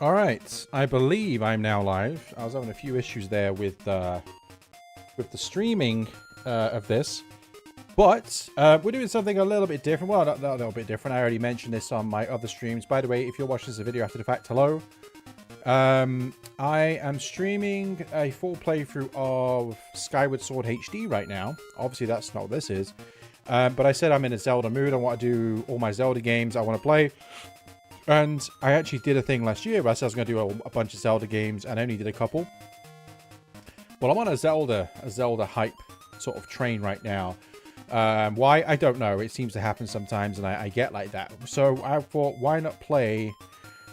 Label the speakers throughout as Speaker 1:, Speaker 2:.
Speaker 1: Alright, I believe I'm now live. I was having a few issues there with the streaming of this. But we're doing something a little bit different. Well, not a little bit different. I already mentioned this on my other streams. By the way, if you're watching this video after the fact, hello. I am streaming a full playthrough of Skyward Sword HD right now. Obviously, that's not what this is. But I said I'm in a Zelda mood. I want to do all my Zelda games I want to play. And I actually did a thing last year where I said I was going to do a bunch of Zelda games, and I only did a couple. Well, I'm on a Zelda hype sort of train right now. Why? I don't know. It seems to happen sometimes, and I get like that. So I thought, why not play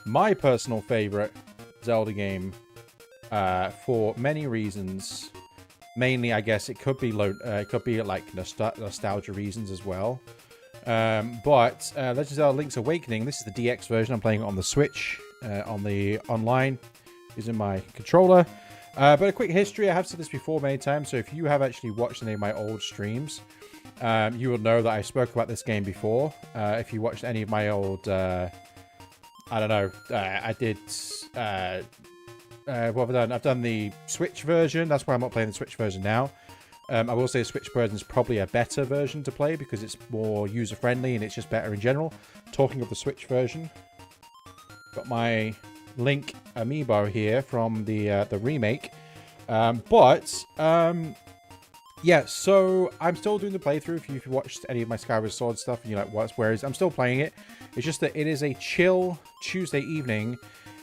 Speaker 1: my personal favorite Zelda game for many reasons. Mainly, I guess it could be like nostalgia reasons as well. But Legend of Zelda Link's Awakening, this is the DX version. I'm playing it on the Switch, on the online, using my controller. But a quick history, I have said this before many times, so if you have actually watched any of my old streams, you will know that I spoke about this game before. If you watched any of my old, I don't know, I did, what have I done? I've done the Switch version, that's why I'm not playing the Switch version now. I will say the Switch version is probably a better version to play because it's more user-friendly and it's just better in general. Talking of the Switch version, got my Link amiibo here from the remake. Yeah, so I'm still doing the playthrough. If you've watched any of my Skyward Sword stuff and you're like, where is I'm still playing it. It's just that it is a chill Tuesday evening.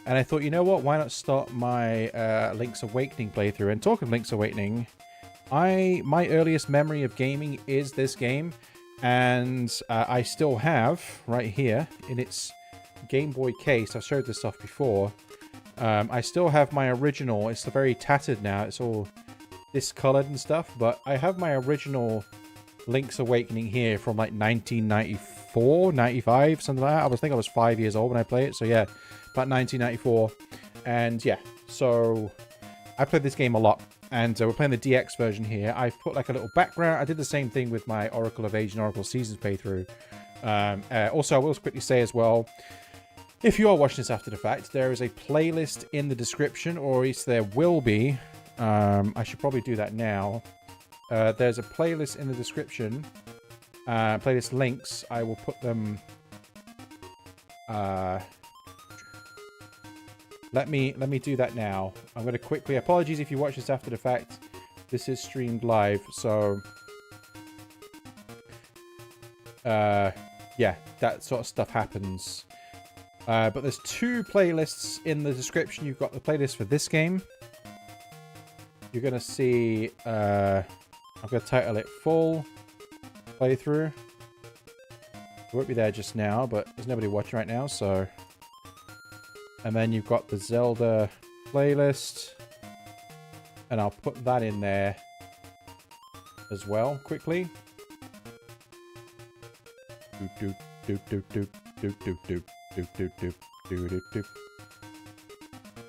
Speaker 1: And I thought, you know what? Why not start my Link's Awakening playthrough? And talking of Link's Awakening, my earliest memory of gaming is this game, and I still have right here in its Game Boy case. I've showed this stuff before. I still have my original. It's very tattered now. It's all discolored and stuff, but I have my original Link's Awakening here from like 1994, 95, something like that. I think I was 5 years old when I played it, so yeah, about 1994. And yeah, so I played this game a lot. And we're playing the DX version here. I've put like a little background. I did the same thing with my Oracle of Age and Oracle Seasons playthrough. Also, I will quickly say as well, if you are watching this after the fact, there is a playlist in the description, or at least there will be. I should probably do that now. There's a playlist in the description. Playlist links. I will put them... Let me do that now. I'm going to quickly... Apologies if you watch this after the fact. This is streamed live, so... yeah, that sort of stuff happens. But there's two playlists in the description. You've got the playlist for this game. You're going to see... I'm going to title it Full Playthrough. It won't be there just now, but there's nobody watching right now, so... And then you've got the Zelda playlist. And I'll put that in there as well, quickly.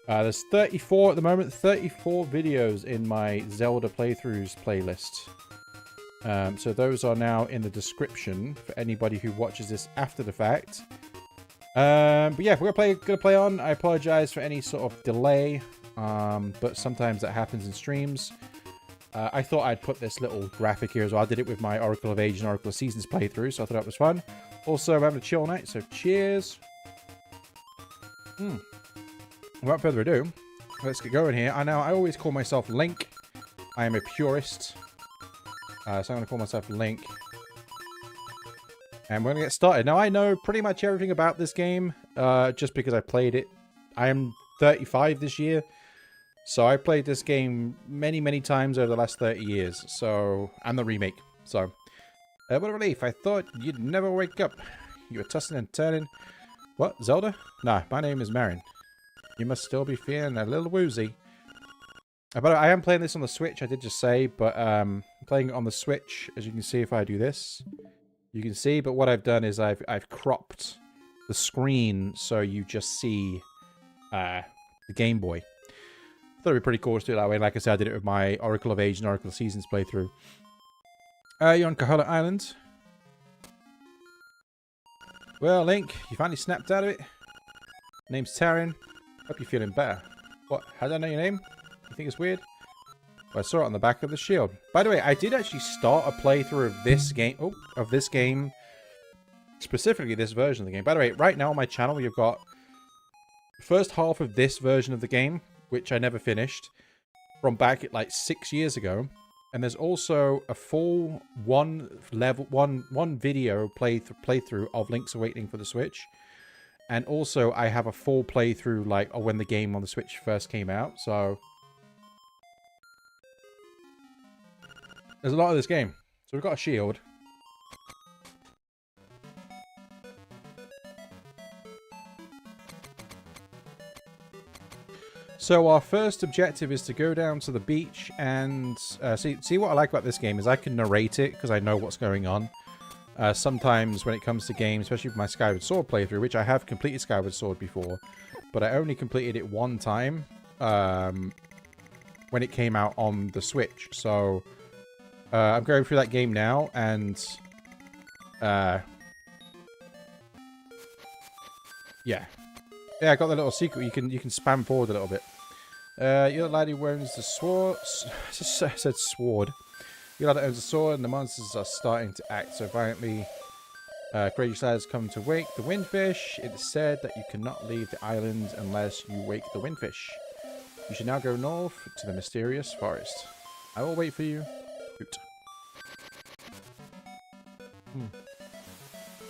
Speaker 1: There's 34 at the moment. 34 videos in my Zelda playthroughs playlist. So those are now in the description for anybody who watches this after the fact. But yeah, we're gonna play on. I apologize for any sort of delay, but sometimes that happens in streams. I thought I'd put this little graphic here as well. I did it with my Oracle of Age and Oracle of Seasons playthrough, so I thought that was fun. Also, I'm having a chill night, so cheers. Without further ado, let's get going here. I always call myself Link. I am a purist, so I'm gonna call myself Link. And we're going to get started. Now, I know pretty much everything about this game, just because I played it. I am 35 this year, so I played this game many, many times over the last 30 years. So, and the remake. So, what a relief. I thought you'd never wake up. You were tossing and turning. What, Zelda? Nah, my name is Marin. You must still be feeling a little woozy. But I am playing this on the Switch, I did just say, but I'm playing it on the Switch, as you can see if I do this. You can see, but what I've done is I've cropped the screen so you just see the Game Boy. Thought it'd be pretty cool to do it that way. Like I said, I did it with my Oracle of Age and Oracle of Seasons playthrough. You're on Koholint Island. Well, Link, you finally snapped out of it. Name's Tarin. Hope you're feeling better. What? How did I know your name? You think it's weird? Well, I saw it on the back of the shield. By the way, I did actually start a playthrough of this game. Oh, of this game. Specifically this version of the game. By the way, right now on my channel, you've got the first half of this version of the game, which I never finished, from back at like 6 years ago. And there's also a full one video playthrough of Link's Awakening for the Switch. And also I have a full playthrough like of when the game on the Switch first came out. So there's a lot of this game. So we've got a shield. So our first objective is to go down to the beach and see what I like about this game is I can narrate it because I know what's going on. Sometimes when it comes to games, especially with my Skyward Sword playthrough, which I have completed Skyward Sword before, but I only completed it one time when it came out on the Switch. So I'm going through that game now, and yeah, I got the little secret. You can spam forward a little bit. You're the lad who owns the sword. I said sword. You're the lad that owns the sword, and the monsters are starting to act so violently. Courageous lads come to wake the Windfish. It is said that you cannot leave the island unless you wake the Windfish. You should now go north to the mysterious forest. I will wait for you. Hoot.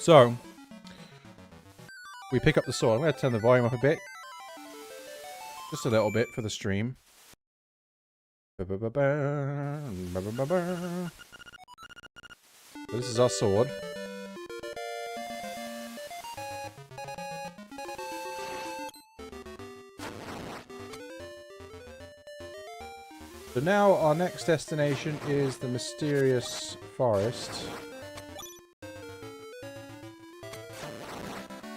Speaker 1: So, we pick up the sword. I'm going to turn the volume up a bit. Just a little bit for the stream. This is our sword. So now our next destination is the mysterious forest.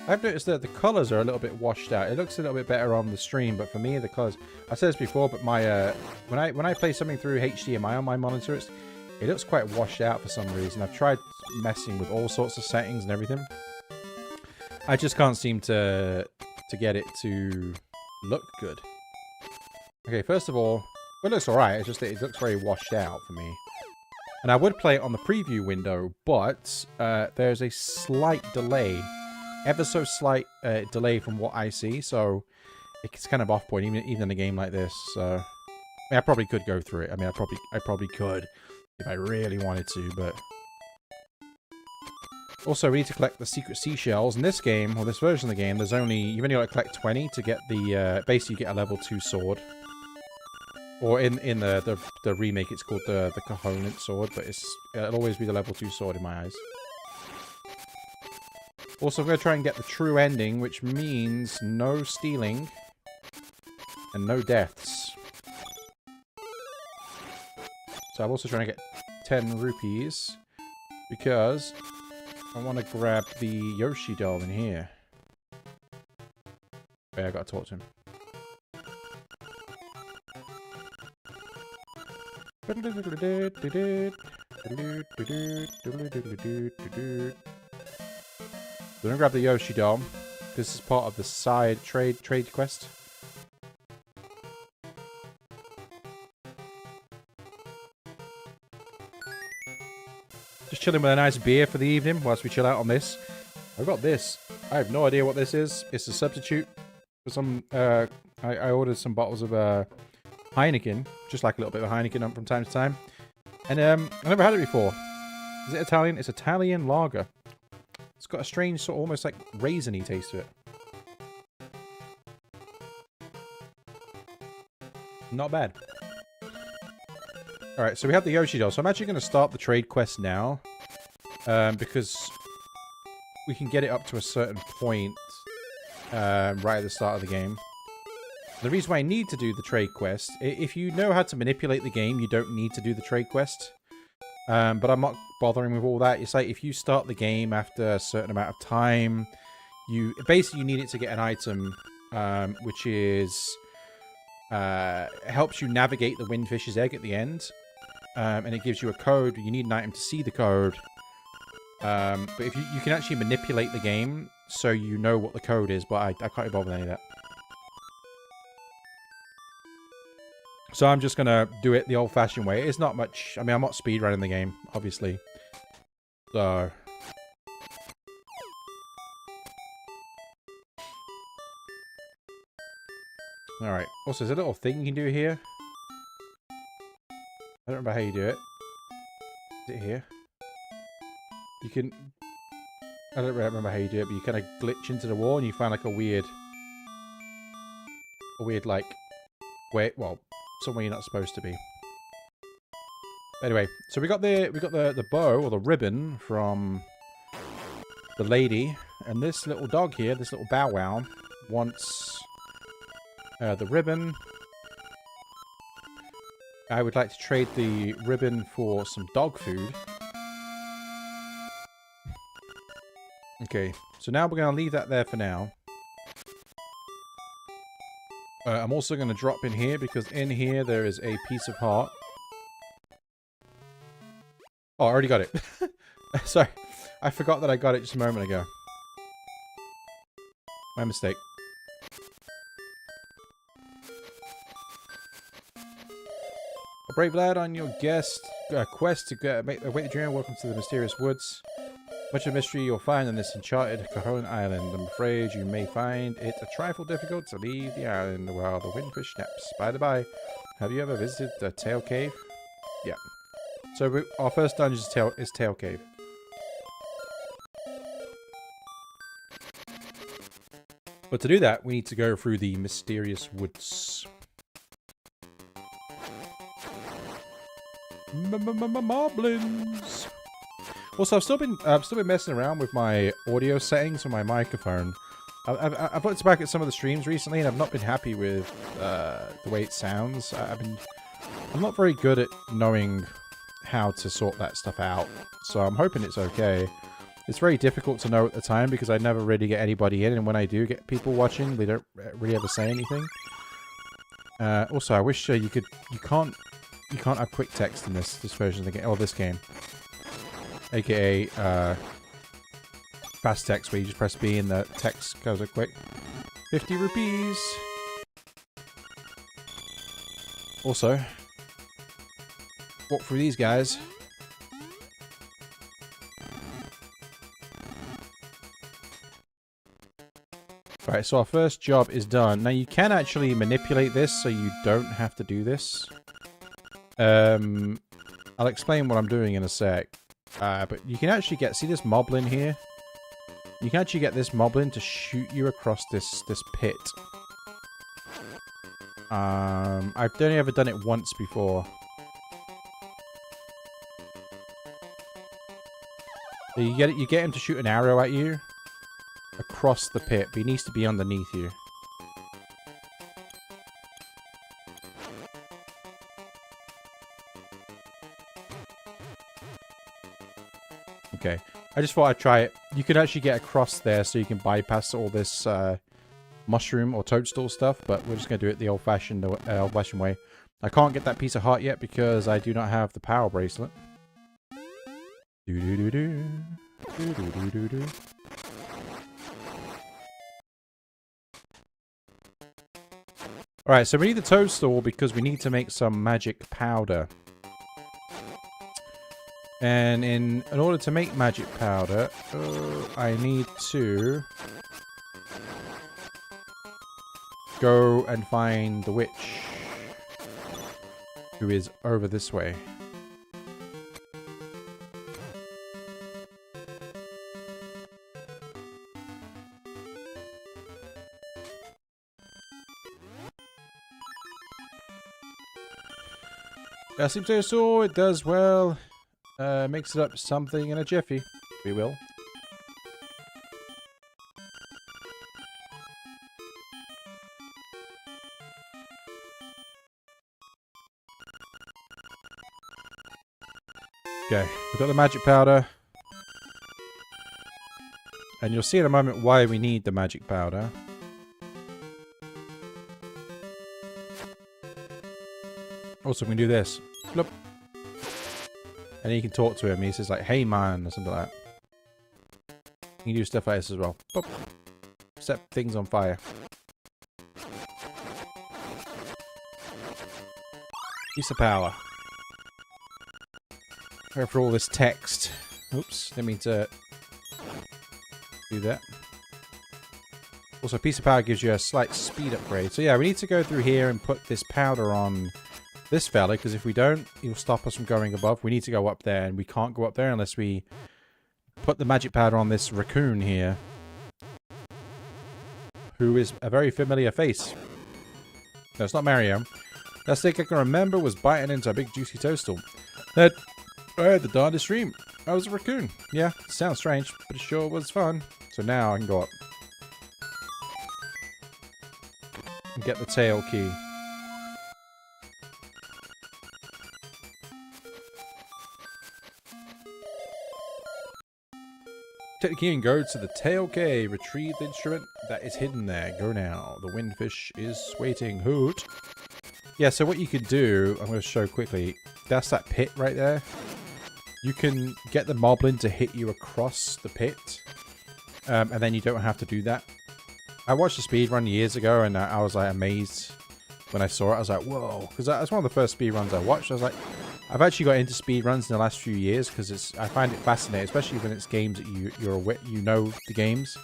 Speaker 1: I've noticed that the colours are a little bit washed out. It looks a little bit better on the stream, but for me, the colours... I said this before, but my when I play something through HDMI on my monitor, it looks quite washed out for some reason. I've tried messing with all sorts of settings and everything. I just can't seem to get it to look good. Okay, first of all, it looks alright. It's just that it looks very washed out for me. And I would play it on the preview window, but there's a slight delay. Ever so slight delay from what I see, so it's kind of off-point even in a game like this. So I mean, I probably could go through it. I mean, I probably could if I really wanted to, but also we need to collect the secret seashells. In this game, or this version of the game, you've only got to collect 20 to get the basically you get a level 2 sword. Or in the remake, it's called the Koholint sword, but it'll always be the level 2 sword in my eyes. Also, I'm going to try and get the true ending, which means no stealing and no deaths. So I'm also trying to get 10 rupees because I want to grab the Yoshi doll in here. Okay, I got to talk to him. We're gonna grab the Yoshi doll. This is part of the side trade quest. Just chilling with a nice beer for the evening whilst we chill out on this. I've got this. I have no idea what this is. It's a substitute for some. I ordered some bottles of Heineken, just like a little bit of Heineken from time to time. And I never had it before. Is it Italian? It's Italian lager. It's got a strange, sort of almost like raisiny taste to it. Not bad. Alright, so we have the Yoshi doll. So I'm actually going to start the trade quest now. Because we can get it up to a certain point right at the start of the game. The reason why I need to do the trade quest, if you know how to manipulate the game, you don't need to do the trade quest. But I'm not bothering with all that. It's like if you start the game after a certain amount of time, you need it to get an item, which is helps you navigate the Windfish's egg at the end, and it gives you a code. You need an item to see the code. But if you can actually manipulate the game so you know what the code is, but I can't be bothered with any of that. So I'm just going to do it the old-fashioned way. It's not much... I mean, I'm not speedrunning the game, obviously. So... Alright. Also, there's a little thing you can do here. I don't remember how you do it. Is it here? You can... I don't remember how you do it, but you kind of glitch into the wall and you find like a weird, like, wait, well, somewhere you're not supposed to be. Anyway, so we got the bow or the ribbon from the lady, and this little dog here, this little Bowwow, wants the ribbon. I would like to trade the ribbon for some dog food. Okay, so now we're going to leave that there for now. I'm also going to drop in here because in here there is a piece of heart. Oh, I already got it. Sorry, I forgot that I got it just a moment ago. My mistake. A brave lad on your quest to await the dream. Welcome to the mysterious woods. Much of mystery you'll find on this enchanted Koholint Island. I'm afraid you may find it a trifle difficult to leave the island while the Windfish naps. By the by, have you ever visited the Tail Cave? Yeah. So our first dungeon is Tail Cave. But to do that, we need to go through the mysterious woods. Moblins. Also, I've still been messing around with my audio settings on my microphone. I've looked back at some of the streams recently, and I've not been happy with the way it sounds. I'm not very good at knowing how to sort that stuff out, so I'm hoping it's okay. It's very difficult to know at the time because I never really get anybody in, and when I do get people watching, they don't really ever say anything. Also, I wish you can't have quick text in this version of the game, or this game. AKA fast text, where you just press B and the text goes up quick. 50 rupees. Also, walk through these guys. Right, so our first job is done. Now you can actually manipulate this, so you don't have to do this. I'll explain what I'm doing in a sec. But you can actually see this moblin here? You can actually get this moblin to shoot you across this pit. I've only ever done it once before. So you get him to shoot an arrow at you across the pit, but he needs to be underneath you. Okay, I just thought I'd try it. You can actually get across there so you can bypass all this mushroom or toadstool stuff, but we're just going to do it the old-fashioned way. I can't get that piece of heart yet because I do not have the power bracelet. Do-do-do-do. Do-do-do-do-do. Alright, so we need the toadstool because we need to make some magic powder. And in order to make magic powder, I need to go and find the witch, who is over this way. That seems so. It does well. Mix it up something in a jiffy. We will. Okay, we've got the magic powder. And you'll see in a moment why we need the magic powder. Also, we can do this. Bloop. And then you can talk to him. He says like, "Hey man," or something like that. You can do stuff like this as well. Boop. Set things on fire. Piece of power. For all this text. Oops, didn't mean to do that. Also, a piece of power gives you a slight speed upgrade. So yeah, we need to go through here and put this powder on this fella, because if we don't, he'll stop us from going above. We need to go up there, and we can't go up there unless we put the magic powder on this raccoon here, who is a very familiar face. No, it's not Mario. Last thing I can remember was biting into a big juicy toadstool. That I had the darndest dream. I was a raccoon. Yeah, it sounds strange, but it sure was fun. So now I can go up and get the tail key. Take the key and go to the tail cave. Retrieve the instrument that is hidden there. Go now. The Windfish is waiting. Hoot. Yeah, so what you could do, I'm going to show quickly. That's that pit right there. You can get the moblin to hit you across the pit. And then you don't have to do that. I watched a speedrun years ago, and I was like amazed when I saw it. I was like, whoa. Because that's one of the first speedruns I watched. I was like, I've actually got into speedruns in the last few years because I find it fascinating, especially when it's games that you know the games,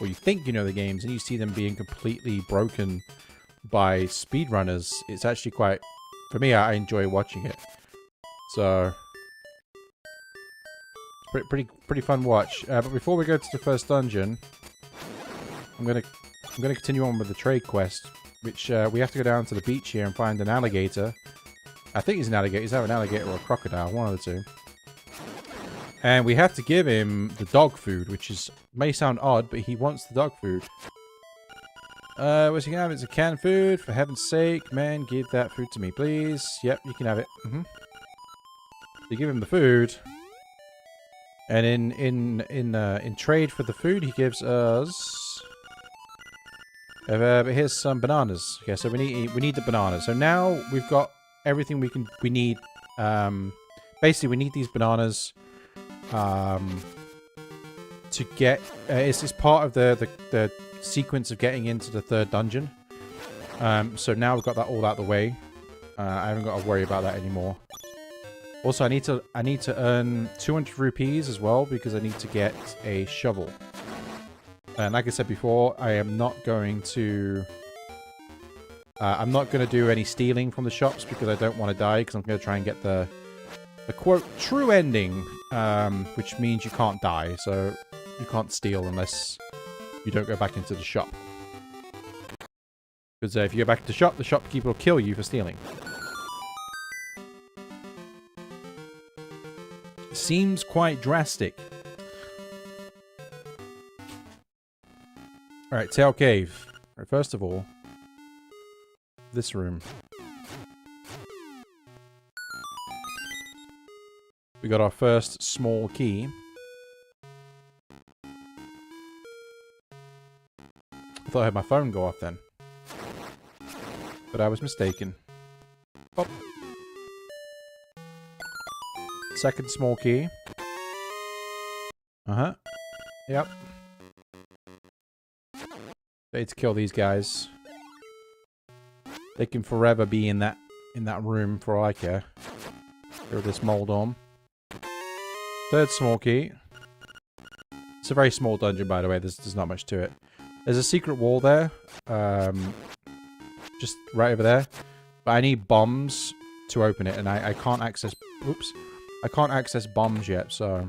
Speaker 1: or you think you know the games, and you see them being completely broken by speedrunners. It's actually quite, for me, I enjoy watching it. So it's pretty fun watch. But before we go to the first dungeon, I'm gonna continue on with the trade quest, which we have to go down to the beach here and find an alligator. I think he's an alligator. He's either an alligator or a crocodile, one of the two. And we have to give him the dog food, which may sound odd, but he wants the dog food. What's he gonna have? It's a canned food. For heaven's sake, man, give that food to me, please. Yep, you can have it. You give him the food, and in trade for the food, he gives us. But here's some bananas. Okay, so we need the bananas. So now we've got everything we need. Basically, we need these bananas to get. It's part of the sequence of getting into the third dungeon. So now we've got that all out of the way. I haven't got to worry about that anymore. Also, I need to earn 200 rupees as well because I need to get a shovel. And like I said before, I am not going to. I'm not going to do any stealing from the shops because I don't want to die, because I'm going to try and get the quote true ending, which means you can't die, so you can't steal unless you don't go back into the shop. Because if you go back to the shopkeeper will kill you for stealing. Seems quite drastic. Alright, Tail Cave. Right, first of all, this room. We got our first small key. I thought I had my phone go off then. But I was mistaken. Oh. Second small key. Uh-huh. Yep. Need to kill these guys. They can forever be in that room for all I care. Or this Moldorm. Third small key. It's a very small dungeon, by the way. There's not much to it. There's a secret wall there. Just right over there. But I need bombs to open it, and I can't access. Oops. I can't access bombs yet, so.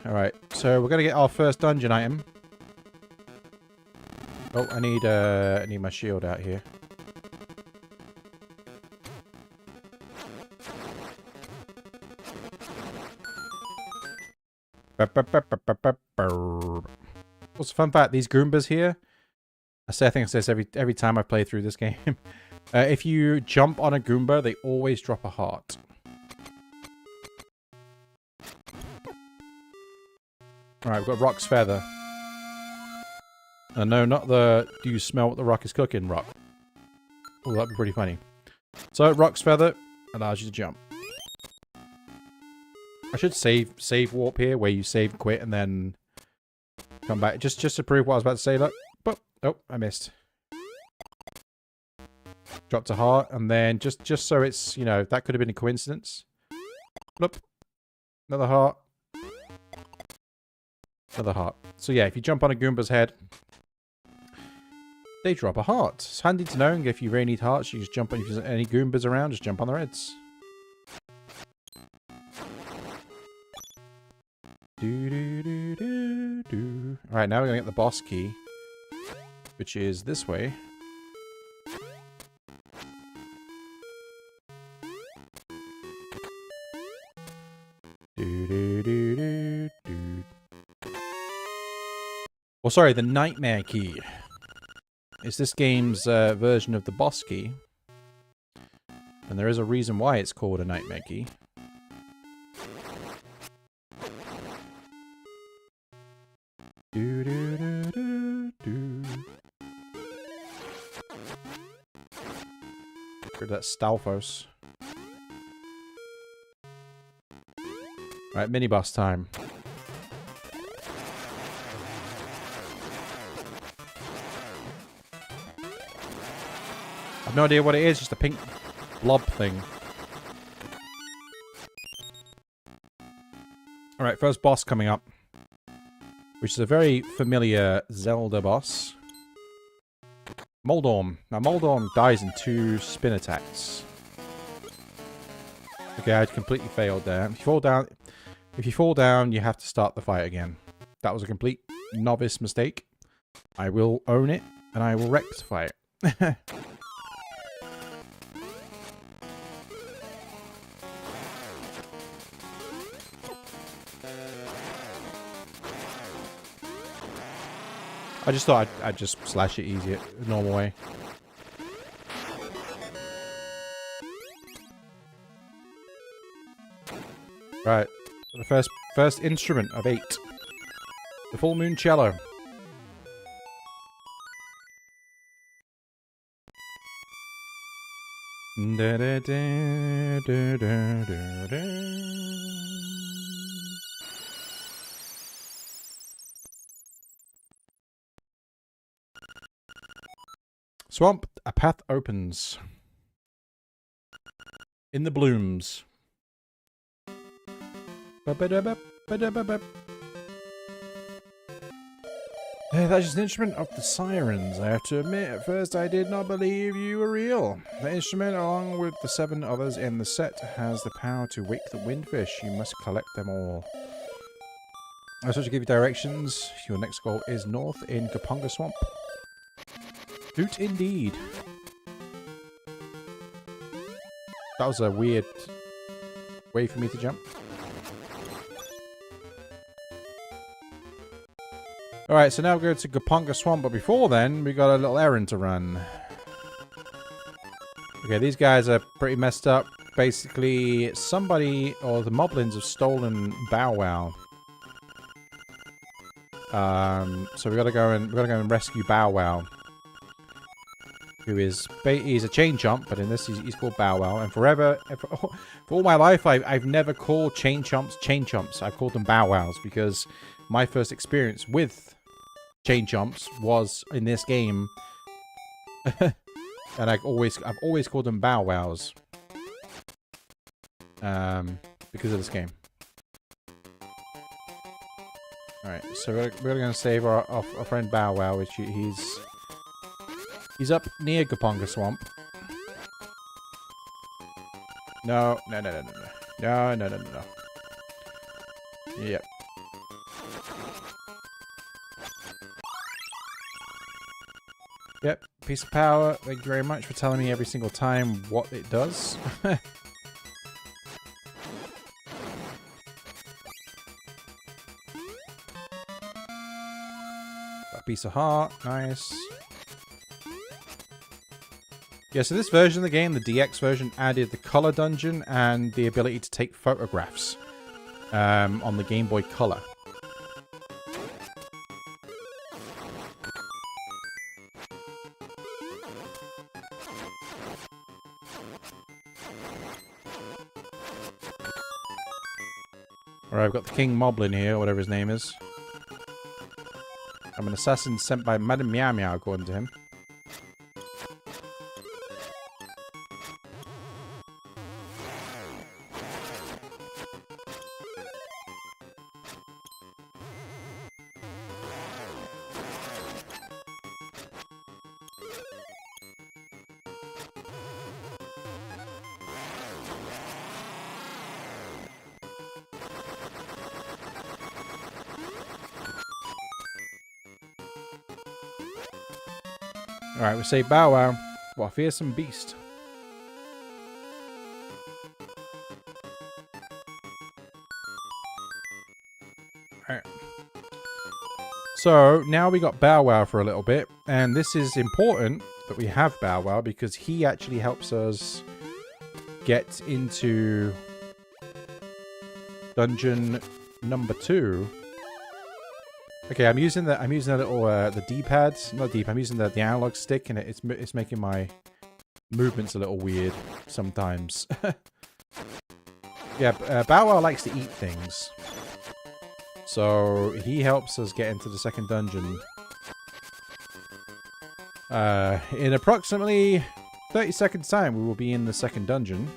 Speaker 1: Alright, so we're gonna get our first dungeon item. Oh, I need my shield out here. What's the fun fact? These Goombas here. I think I say this every time I play through this game. If you jump on a Goomba, they always drop a heart. Alright, we've got Rock's Feather. No, not the do you smell what the rock is cooking rock. Oh, that'd be pretty funny. So, Rock's Feather allows you to jump. I should save warp here, where you save, quit, and then Come back. Just to prove what I was about to say. Look. Oh, I missed. Dropped a heart, and then just so it's, you know, that could have been a coincidence. Bloop. Another heart. Another heart. So yeah, if you jump on a Goomba's head, they drop a heart. It's handy to know, and if you really need hearts, you just jump on. If there's any Goombas around, just jump on their heads. Alright, now we're gonna get the boss key, which is this way. Well, sorry, the Nightmare Key. It's this game's version of the boss key. And there is a reason why it's called a Nightmare Key. Get rid of that Stalfos. Right, mini boss time. I've no idea what it is, just a pink blob thing. Alright, first boss coming up. Which is a very familiar Zelda boss. Moldorm. Now, Moldorm dies in 2 spin attacks. Okay, I completely failed there. If you fall down, you have to start the fight again. That was a complete novice mistake. I will own it, and I will rectify it. I just thought I'd just slash it easier, the normal way. Right, the first instrument of 8. The full moon cello. Da, da, da, da, da, da, da. Swamp, a path opens. In the blooms. That's just an instrument of the Sirens. I have to admit, at first I did not believe you were real. The instrument, along with the 7 others in the set, has the power to wake the Windfish. You must collect them all. I was supposed to give you directions. Your next goal is north in Kapunga Swamp. Hoot indeed. That was a weird way for me to jump. Alright, so now we go to Kapunga Swamp, but before then, we got a little errand to run. Okay, these guys are pretty messed up. Basically, somebody, or the Moblins, have stolen Bowwow. So we gotta go and rescue Bowwow. Who is, he's a chain chomp, but in this he's called Bowwow. And for all my life, I've never called chain chomps. I've called them Bowwows because my first experience with chain chomps was in this game, and I've always called them Bowwows because of this game. All right, so we're gonna save our friend Bowwow, which he's up near Kapunga Swamp. No. Yep. Yep, piece of power. Thank you very much for telling me every single time what it does. A piece of heart. Nice. Yeah, so this version of the game, the DX version, added the color dungeon and the ability to take photographs on the Game Boy Color. Alright, I've got the King Moblin here, whatever his name is. I'm an assassin sent by Madame Meow Meow, according to him. Alright, we say Bowwow. What a fearsome beast. Alright. So, now we got Bowwow for a little bit. And this is important that we have Bowwow because he actually helps us get into dungeon number 2. Okay, I'm using the little the D-pad, not D-pad. I'm using the analog stick, and it's making my movements a little weird sometimes. Yeah, Bowwow likes to eat things, so he helps us get into the second dungeon. In approximately 30 seconds time, we will be in the second dungeon.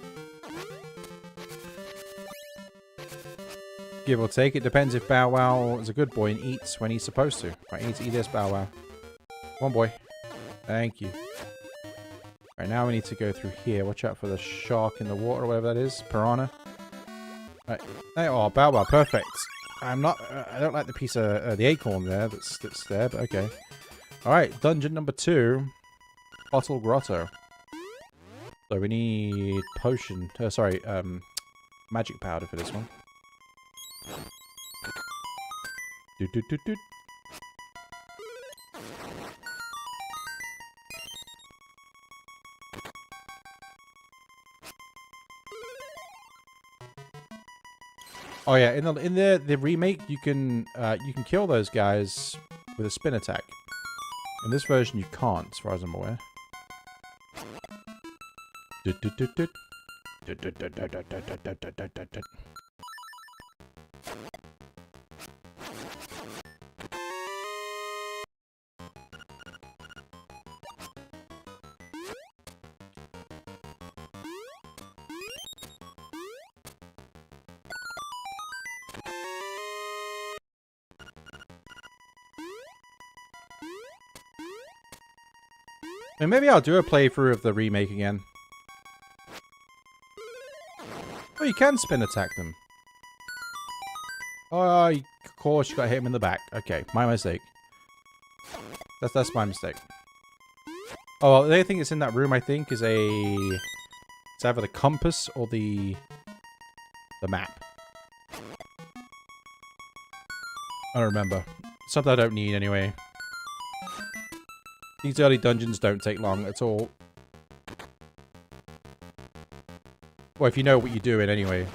Speaker 1: Give or take. It depends if Bowwow is a good boy and eats when he's supposed to. Right, I need to eat this, Bowwow. Come on, boy. Thank you. Right, now we need to go through here. Watch out for the shark in the water, or whatever that is. Piranha. Right. Oh, Bowwow. Perfect. I don't like the piece of the acorn there that's there, but okay. Alright, dungeon number 2. Bottle Grotto. So we need potion. Magic powder for this one. Doot. Oh yeah, in the remake you can kill those guys with a spin attack. In this version you can't, as far as I'm aware. Doot. And maybe I'll do a playthrough of the remake again. Oh, you can spin attack them. Oh, of course you got to hit him in the back. Okay, my mistake. That's my mistake. Oh, well, the only thing that's in that room, I think, is it's either the compass or the map. I don't remember. Something I don't need anyway. These early dungeons don't take long at all. Well, if you know what you're doing anyway.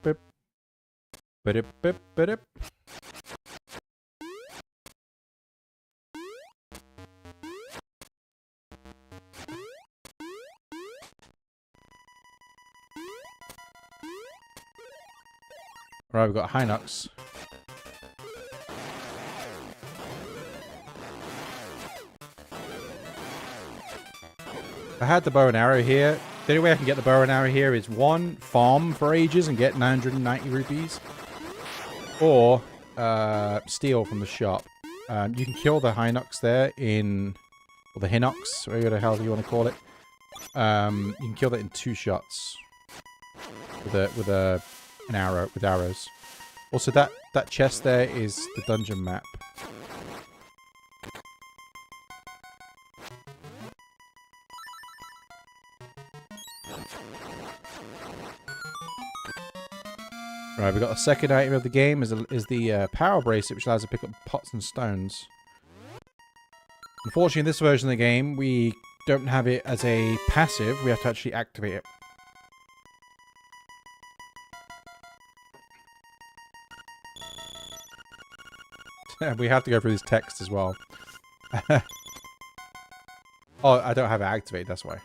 Speaker 1: Bip. Bip. Right, we've got Hinox. I had the bow and arrow here. The only way I can get the bow and arrow here is 1, farm for ages and get 990 rupees. Or steal from the shop. You can kill the Hinox there or the Hinox, whatever the hell you want to call it. You can kill that in 2 shots. With an arrow, with arrows. Also, that chest there is the dungeon map. Right, we've got the second item of the game is the power bracelet, which allows us to pick up pots and stones. Unfortunately, in this version of the game, we don't have it as a passive. We have to actually activate it. We have to go through this text as well. Oh, I don't have it activated, that's why.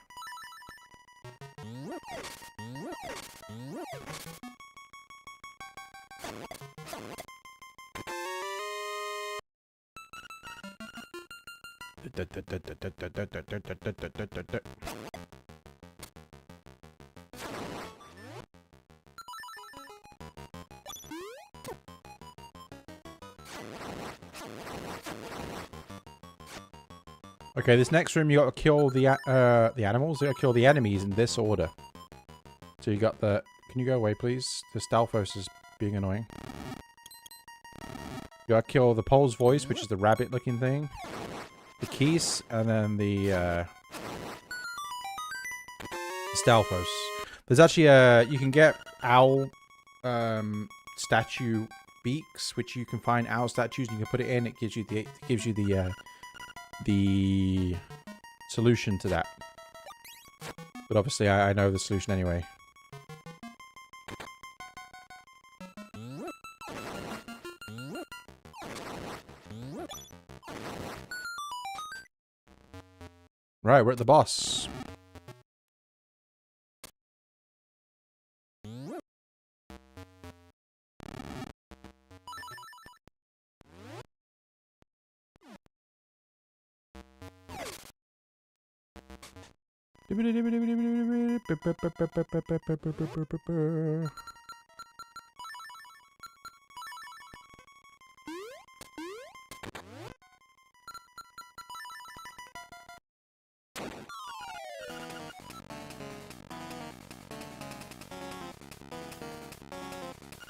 Speaker 1: Okay, this next room you got to kill the animals. You got to kill the enemies in this order. So you got the. Can you go away, please? The Stalfos is being annoying. You got to kill the Pole's Voice, which is the rabbit-looking thing. The Keys, and then the Stalfos. There's actually you can get owl statue beaks, which you can find owl statues, and you can put it in. It gives you the solution to that. But obviously I know the solution anyway. Right, we're at the boss.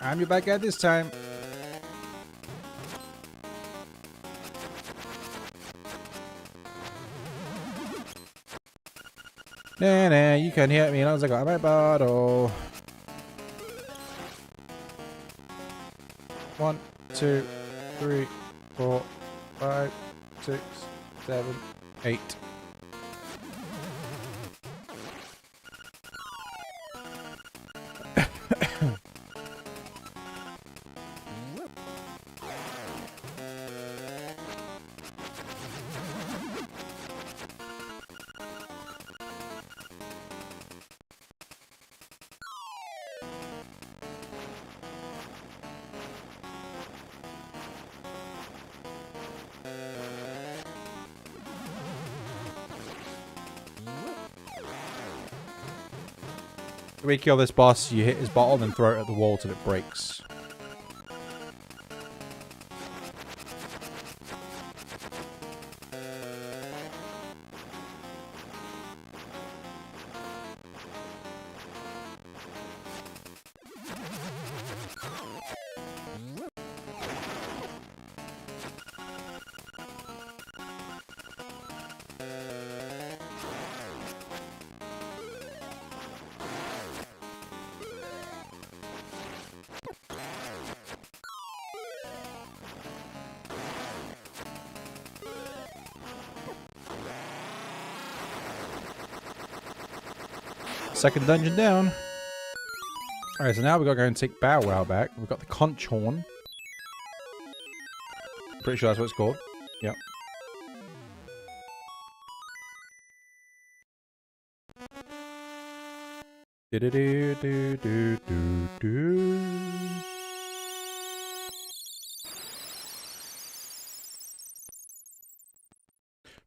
Speaker 1: I'm your bad guy this time. Nah, you can't hit me as I got my bottle. 1, 2, 3, 4, 5, 6, 7, 8. When you kill this boss, you hit his bottle and throw it at the wall till it breaks. Second dungeon down. Alright, so now we've got to go and take Bowwow back. We've got the conch horn. Pretty sure that's what it's called. Yep.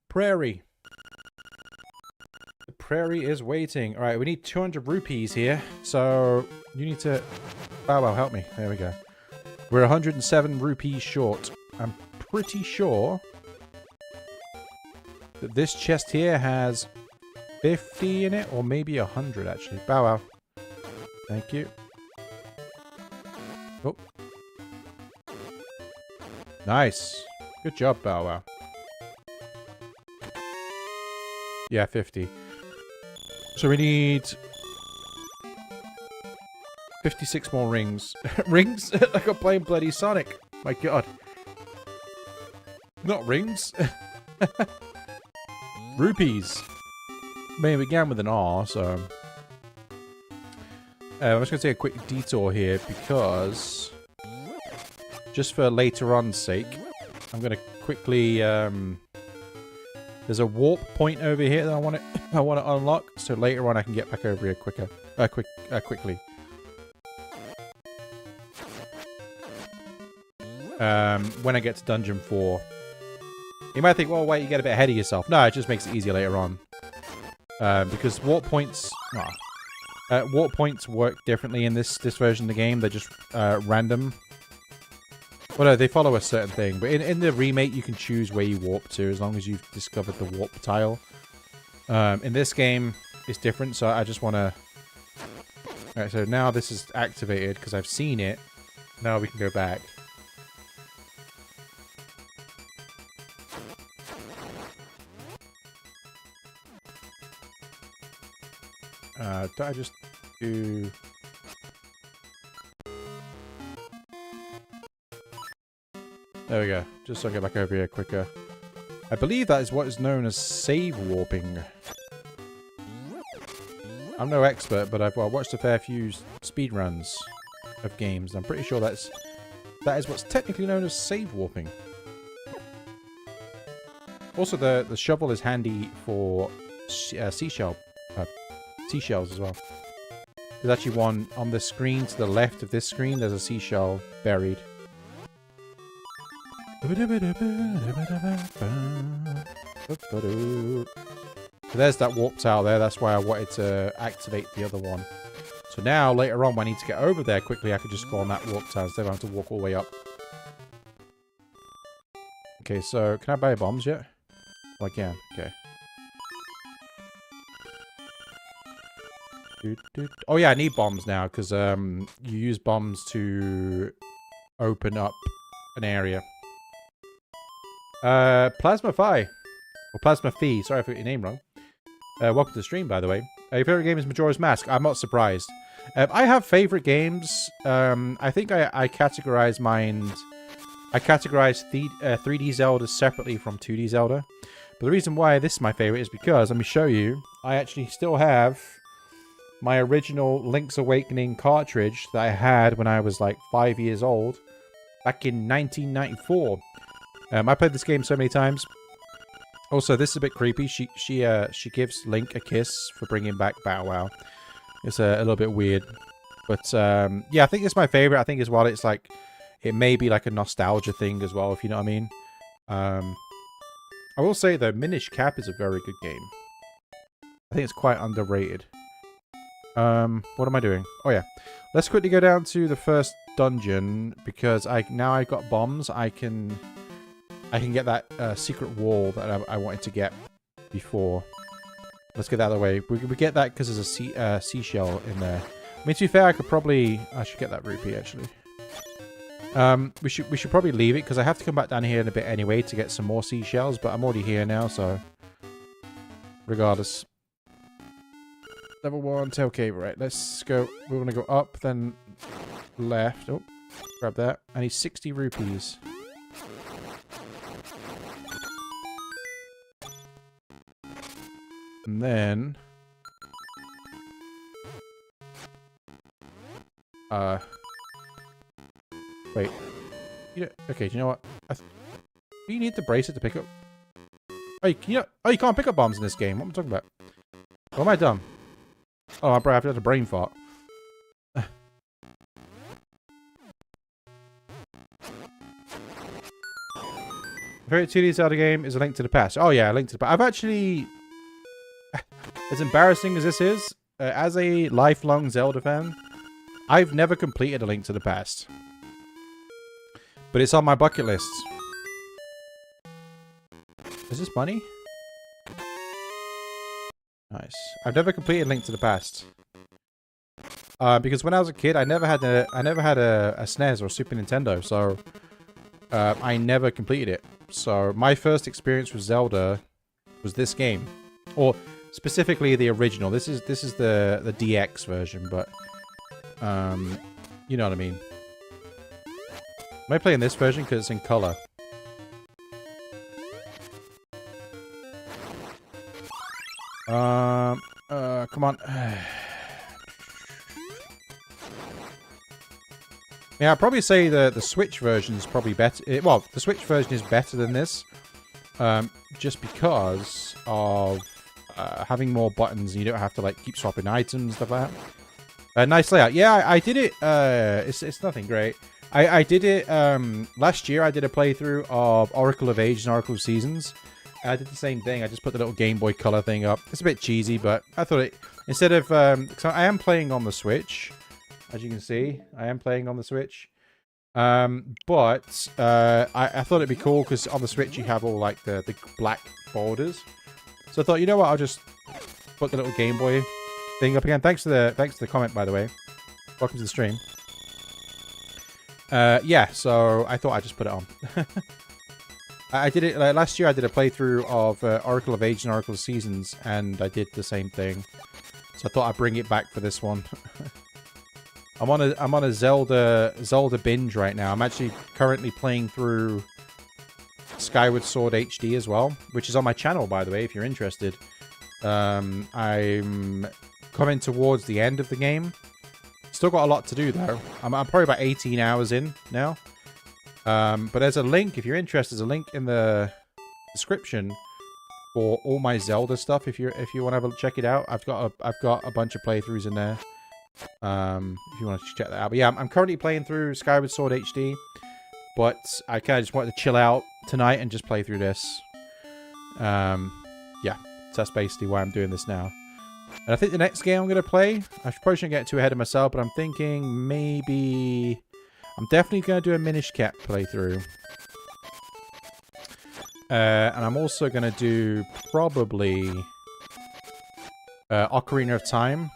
Speaker 1: Prairie. Prairie is waiting. Alright, we need 200 rupees here. So, you need to... Bowwow, help me. There we go. We're 107 rupees short. I'm pretty sure that this chest here has 50 in it, or maybe 100 actually. Bowwow. Thank you. Oh. Nice. Good job, Bowwow. Yeah, 50. So we need 56 more rings. Rings? Like I'm playing bloody Sonic. My god. Not rings. Rupees. May began with an R, so... I'm just going to take a quick detour here because... Just for later on's sake, I'm going to quickly... There's a warp point over here that I want to unlock, so later on I can get back over here quickly. When I get to dungeon 4. You might think, well, wait, you get a bit ahead of yourself. No, it just makes it easier later on. Because warp points work differently in this version of the game. They're just random. Well, no, they follow a certain thing. But in the remake, you can choose where you warp to as long as you've discovered the warp tile. In this game, it's different, so I just want to... Alright, so now this is activated because I've seen it. Now we can go back. Do I just do... There we go. Just so I get back over here quicker. I believe that is what is known as save warping. I'm no expert, but I've watched a fair few speedruns of games. I'm pretty sure that is what's technically known as save warping. Also, the shovel is handy for seashells as well. There's actually one on the screen to the left of this screen. There's a seashell buried. So there's that warp tile there. That's why I wanted to activate the other one. So now, later on, when I need to get over there quickly, I could just go on that warp tile instead of having to walk all the way up. Okay, so can I buy bombs yet? Oh, I can. Okay. Oh yeah, I need bombs now because you use bombs to open up an area. Plasma Phi. Or Plasma Phi. Sorry if I got your name wrong. Welcome to the stream, by the way. Your favorite game is Majora's Mask. I'm not surprised. I have favorite games. I think I categorize mine... I categorize 3D Zelda separately from 2D Zelda. But the reason why this is my favorite is because, let me show you, I actually still have my original Link's Awakening cartridge that I had when I was like 5 years old. Back in 1994. I played this game so many times. Also, this is a bit creepy. She gives Link a kiss for bringing back Bowwow. It's a little bit weird, but yeah, I think it's my favorite. I think as well, it's like it may be like a nostalgia thing as well, if you know what I mean. I will say though, Minish Cap is a very good game. I think it's quite underrated. What am I doing? Oh yeah, let's quickly go down to the first dungeon because now I got bombs. I can get that secret wall that I wanted to get before. Let's get that out of the way. We get that because there's a seashell in there. I mean, to be fair, I should get that rupee actually. We should probably leave it because I have to come back down here in a bit anyway to get some more seashells. But I'm already here now, so regardless. Level 1, Tail Cave. Right, let's go. We want to go up, then left. Oh, grab that. I need 60 rupees. And then... Wait. Okay, do you know what? Do you need the bracelet to pick up? Oh, you can't pick up bombs in this game. What am I talking about? What am I dumb? Oh, I've had a brain fart. Favorite 2D Zelda game is A Link to the Past. Oh yeah, A Link to the Past. I've actually... As embarrassing as this is, as a lifelong Zelda fan, I've never completed A Link to the Past. But it's on my bucket list. Is this money? Nice. I've never completed Link to the Past. Because when I was a kid, I never had a SNES or a Super Nintendo, so I never completed it. So my first experience with Zelda was this game, or specifically the original. This is the DX version, but you know what I mean. Am I playing this version because it's in color? Come on. Yeah, I'd probably say the Switch version is probably better. Well, the Switch version is better than this. Just because of having more buttons and you don't have to like keep swapping items and stuff like that. Nice layout. Yeah, I did it. It's nothing great. I did it last year. I did a playthrough of Oracle of Ages and Oracle of Seasons. I did the same thing. I just put the little Game Boy Color thing up. It's a bit cheesy, but I thought it, instead of, because I am playing on the Switch, as you can see, I am playing on the Switch. But I thought it'd be cool because on the Switch you have all like the black borders. So I thought, you know what, I'll just put the little Game Boy thing up again. Thanks for the comment, by the way. Welcome to the stream. Yeah, so I thought I'd just put it on. I did it last year. I did a playthrough of Oracle of Ages and Oracle of Seasons, and I did the same thing. So I thought I'd bring it back for this one. I'm on a Zelda binge right now. I'm actually currently playing through Skyward Sword HD as well, which is on my channel, by the way, if you're interested. I'm coming towards the end of the game. Still got a lot to do, though. I'm probably about 18 hours in now. But there's a link, if you're interested, there's a link in the description for all my Zelda stuff. If you want to have check it out, I've got a bunch of playthroughs in there. If you want to check that out. But yeah, I'm currently playing through Skyward Sword HD, but I kind of just wanted to chill out tonight and just play through this. Yeah, so that's basically why I'm doing this now. And I think the next game I'm going to play, I probably shouldn't get too ahead of myself, but I'm thinking maybe... I'm definitely going to do a Minish Cap playthrough. And I'm also going to do probably Ocarina of Time.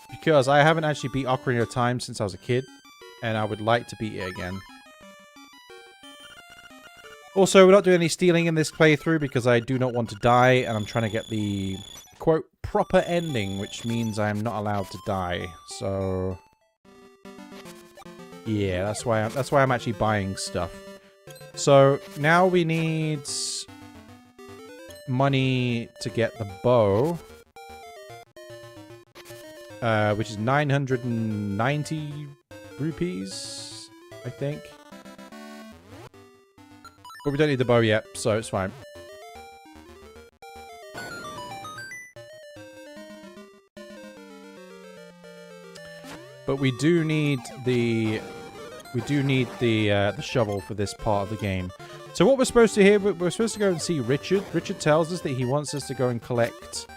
Speaker 1: Because I haven't actually beat Ocarina of Time since I was a kid. And I would like to beat it again. Also, we're not doing any stealing in this playthrough because I do not want to die. And I'm trying to get the, quote, proper ending. Which means I'm not allowed to die. So... yeah, that's why I'm actually buying stuff. So now we need money to get the bow, which is 990 rupees, I think. But we don't need the bow yet, so it's fine. But we do need the shovel for this part of the game. So what we're supposed to hear, we're supposed to go and see Richard. Richard tells us that he wants us to go and collect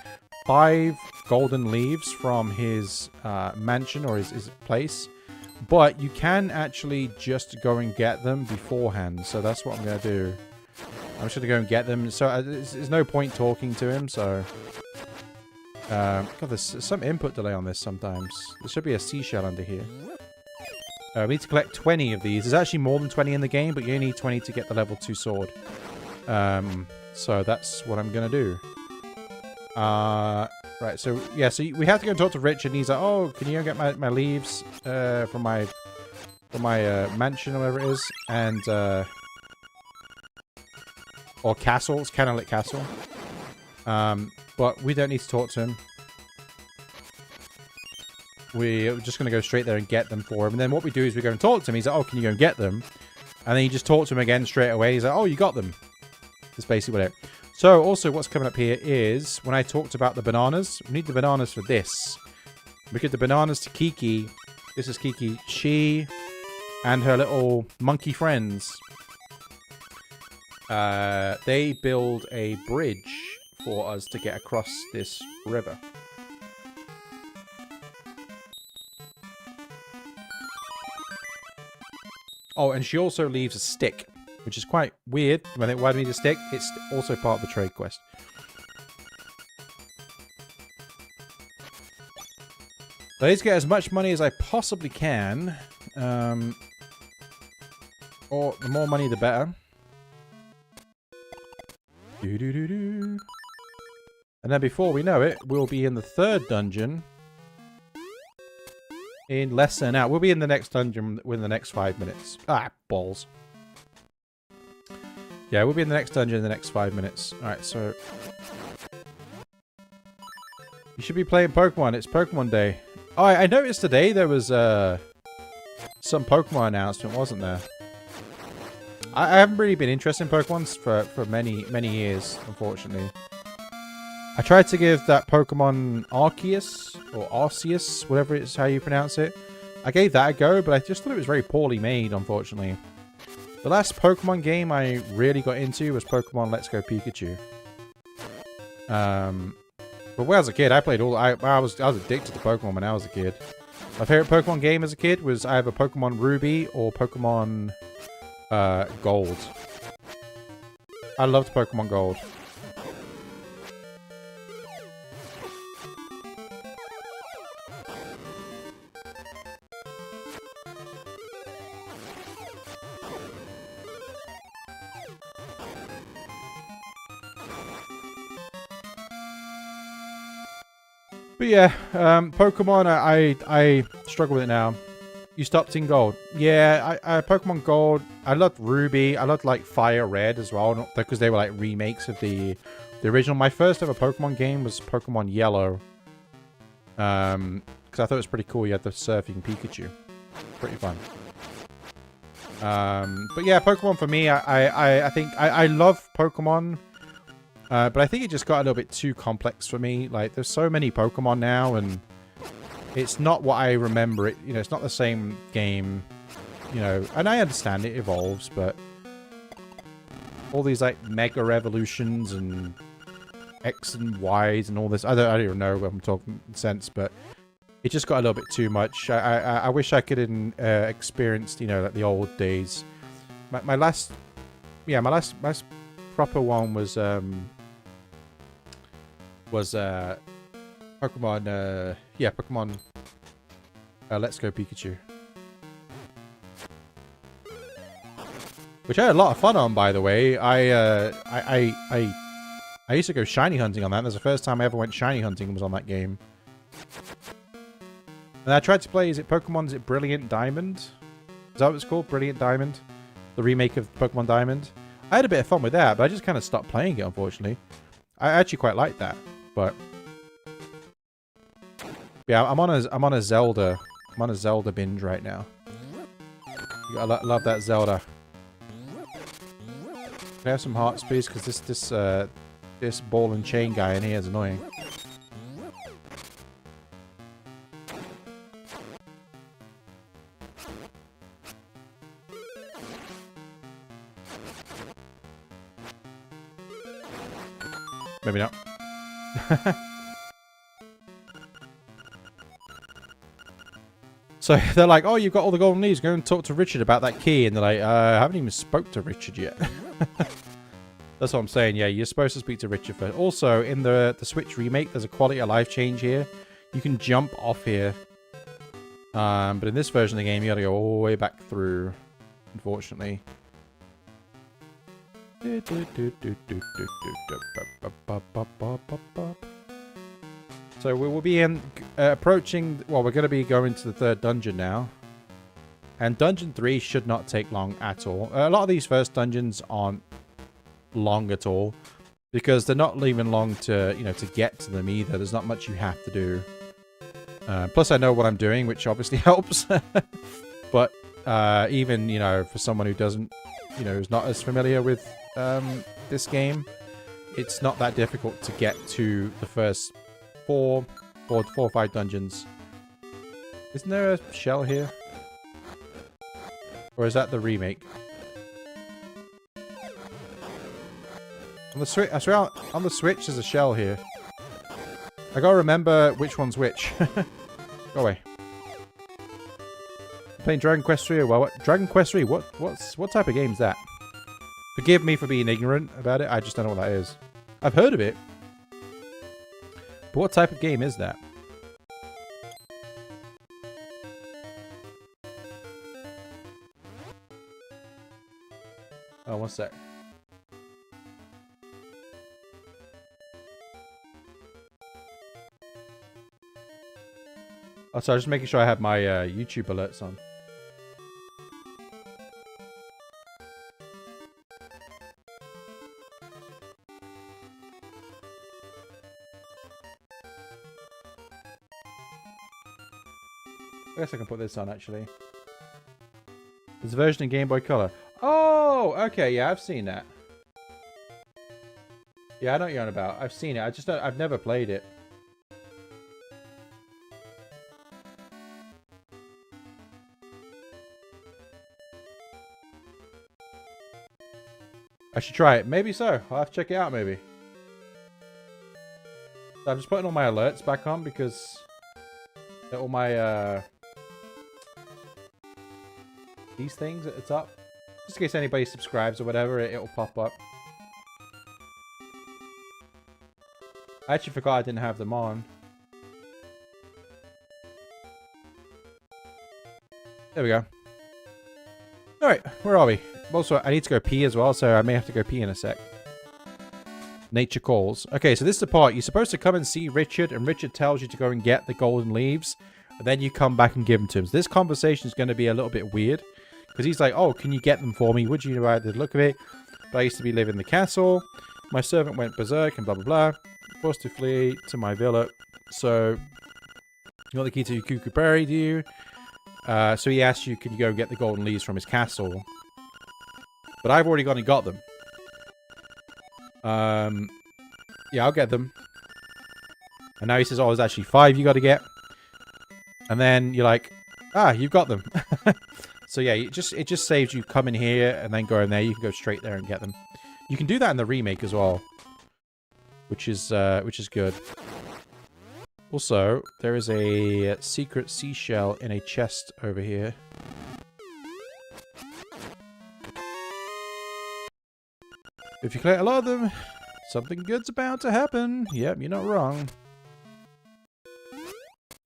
Speaker 1: 5 golden leaves from his mansion or his place. But you can actually just go and get them beforehand. So that's what I'm going to do. I'm just going to go and get them. So there's no point talking to him, so... God, there's some input delay on this sometimes. There should be a seashell under here. We need to collect 20 of these. There's actually more than 20 in the game, but you only need 20 to get the level 2 sword. So that's what I'm going to do. Right, so, yeah, so we have to go and talk to Richard, and he's like, oh, can you go get my leaves from my mansion or whatever it is? And, or castle. It's Kanalet Castle. But we don't need to talk to him. We're just going to go straight there and get them for him. And then what we do is we go and talk to him. He's like, oh, can you go and get them? And then you just talk to him again straight away. He's like, oh, you got them. That's basically what it is. So, also, what's coming up here is, when I talked about the bananas, we need the bananas for this. We give the bananas to Kiki. This is Kiki. She and her little monkey friends, they build a bridge for us to get across this river. Oh, and she also leaves a stick, which is quite weird. Why do we need a stick? It's also part of the trade quest. So I need to get as much money as I possibly can. Or the more money, the better. And then before we know it, we'll be in the 3rd dungeon. In less than an hour. We'll be in the next dungeon within the next 5 minutes. Ah, balls. Yeah, we'll be in the next dungeon in the next 5 minutes. Alright, so... you should be playing Pokemon. It's Pokemon Day. Oh, I noticed today there was some Pokemon announcement, wasn't there? I haven't really been interested in Pokemon for many years, unfortunately. I tried to give that Pokemon Arceus, or Arceus, whatever it's how you pronounce it, I gave that a go, but I just thought it was very poorly made, unfortunately. The last Pokemon game I really got into was Pokemon Let's Go Pikachu. But when I was a kid, I played all. I was addicted to Pokemon when I was a kid. My favorite Pokemon game as a kid was either Pokemon Ruby or Pokemon Gold. I loved Pokemon Gold. But yeah, Pokemon, I struggle with it now. You stopped in Gold. Yeah, I Pokemon Gold, I loved Ruby. I loved, like, Fire Red as well, because they were, like, remakes of the original. My first ever Pokemon game was Pokemon Yellow. Because I thought it was pretty cool. You had the surfing Pikachu. Pretty fun. But yeah, Pokemon for me, I think, I love Pokemon. But I think it just got a little bit too complex for me. Like, there's so many Pokemon now, and it's not what I remember it. You know, it's not the same game, you know. And I understand it evolves, but all these, like, Mega Evolutions and X and Y's and all this. I don't even know what I'm talking sense, but it just got a little bit too much. I wish I could have experienced, you know, like the old days. My last proper one was Pokemon, Pokemon Let's Go Pikachu. Which I had a lot of fun on, by the way. I used to go shiny hunting on that. That's the first time I ever went shiny hunting was on that game. And I tried to play, is it Brilliant Diamond? Is that what it's called? Brilliant Diamond? The remake of Pokemon Diamond? I had a bit of fun with that, but I just kind of stopped playing it, unfortunately. I actually quite like that, but yeah, I'm on a Zelda binge right now. I love that Zelda. Can I have some hearts, please? Because this ball and chain guy in here is annoying. Maybe not. So they're like, oh, you've got all the golden leaves. Go and talk to Richard about that key. And they're like, I haven't even spoke to Richard yet. That's what I'm saying. Yeah, you're supposed to speak to Richard first. Also, in the Switch remake, there's a quality of life change here. You can jump off here. But in this version of the game, you gotta go all the way back through, unfortunately. So we will be approaching. Well, we're going to be going to the third dungeon now, and dungeon 3 should not take long at all. A lot of these first dungeons aren't long at all because they're not even long to to get to them either. There's not much you have to do. Plus, I know what I'm doing, which obviously helps. But even for someone who doesn't, who's not as familiar with this game, it's not that difficult to get to the first four or five dungeons. Isn't there a shell here? Or is that the remake? On the Switch, I swear, on the Switch there's a shell here. I gotta remember which one's which. Go away. Playing Dragon Quest 3 or what? Dragon Quest 3? What type of game is that? Forgive me for being ignorant about it. I just don't know what that is. I've heard of it. But what type of game is that? Oh, one sec. Oh, sorry, just making sure I have my YouTube alerts on. I guess I can put this on, actually. There's a version in Game Boy Color. Oh, okay, yeah, I've seen that. Yeah, I know what you're on about. I've seen it. I've never played it. I should try it. Maybe so. I'll have to check it out, maybe. So I'm just putting all my alerts back on because all my these things at the top, just in case anybody subscribes or whatever, it'll pop up. I actually forgot I didn't have them on. There we go. Alright, where are we? Also, I need to go pee as well, so I may have to go pee in a sec. Nature calls. Okay, so this is the part. You're supposed to come and see Richard, and Richard tells you to go and get the golden leaves, and then you come back and give them to him. So this conversation is going to be a little bit weird, because he's like, oh, can you get them for me? Would you like the look of it? But I used to be living in the castle. My servant went berserk and blah, blah, blah. Forced to flee to my villa. So, you got the key to Cuckoo Berry, do you? So he asked you, can you go and get the golden leaves from his castle? But I've already gone and got them. Yeah, I'll get them. And now he says, oh, there's actually 5 you got to get. And then you're like, ah, you've got them. So yeah, it just saves you coming here and then going there. You can go straight there and get them. You can do that in the remake as well, which is good. Also, there is a secret seashell in a chest over here. If you collect a lot of them, something good's about to happen. Yep, you're not wrong.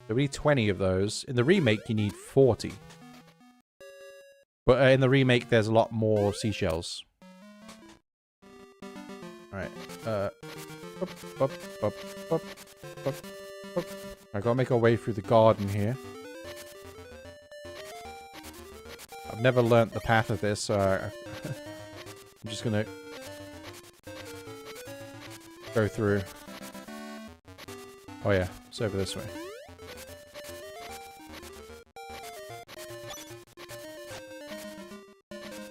Speaker 1: So we need 20 of those. In the remake, you need 40. But in the remake, there's a lot more seashells. Alright. I gotta make our way through the garden here. I've never learnt the path of this, so I'm just gonna go through. Oh yeah, it's over this way.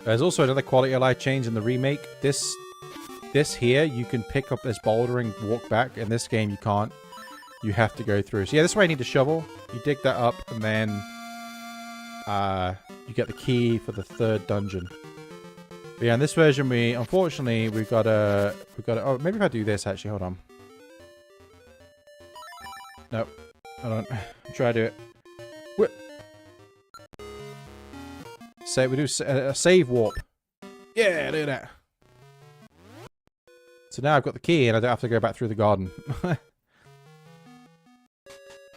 Speaker 1: There's also another quality of life change in the remake. This here, you can pick up this boulder and walk back. In this game, you can't. You have to go through. So yeah, this way I need a shovel. You dig that up, and then you get the key for the 3rd dungeon. But yeah, in this version, unfortunately we've got a. Oh, maybe if I do this, actually, hold on. Nope, hold on. Try to do it. Whip. We do a save warp. Yeah, do that. So now I've got the key, and I don't have to go back through the garden.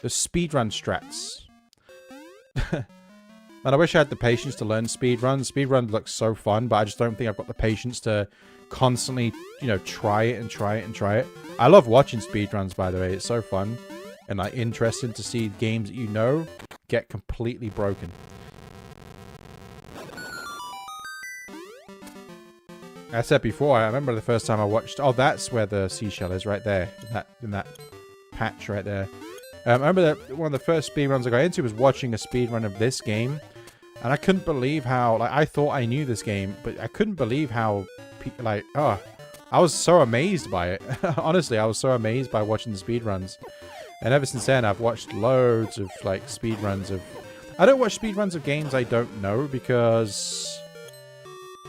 Speaker 1: The speedrun strats. Man, I wish I had the patience to learn speedrun. Speedrun looks so fun, but I just don't think I've got the patience to constantly, you know, try it and try it and try it. I love watching speedruns, by the way. It's so fun and like interesting to see games that you know get completely broken. I said before, I remember the first time I watched... Oh, that's where the seashell is, right there. In that patch right there. I remember that one of the first speedruns I got into was watching a speedrun of this game. And I couldn't believe how... Like, I thought I knew this game, but I couldn't believe how... Like, oh... I was so amazed by it. Honestly, I was so amazed by watching the speedruns. And ever since then, I've watched loads of, like, speedruns of... I don't watch speedruns of games I don't know, because...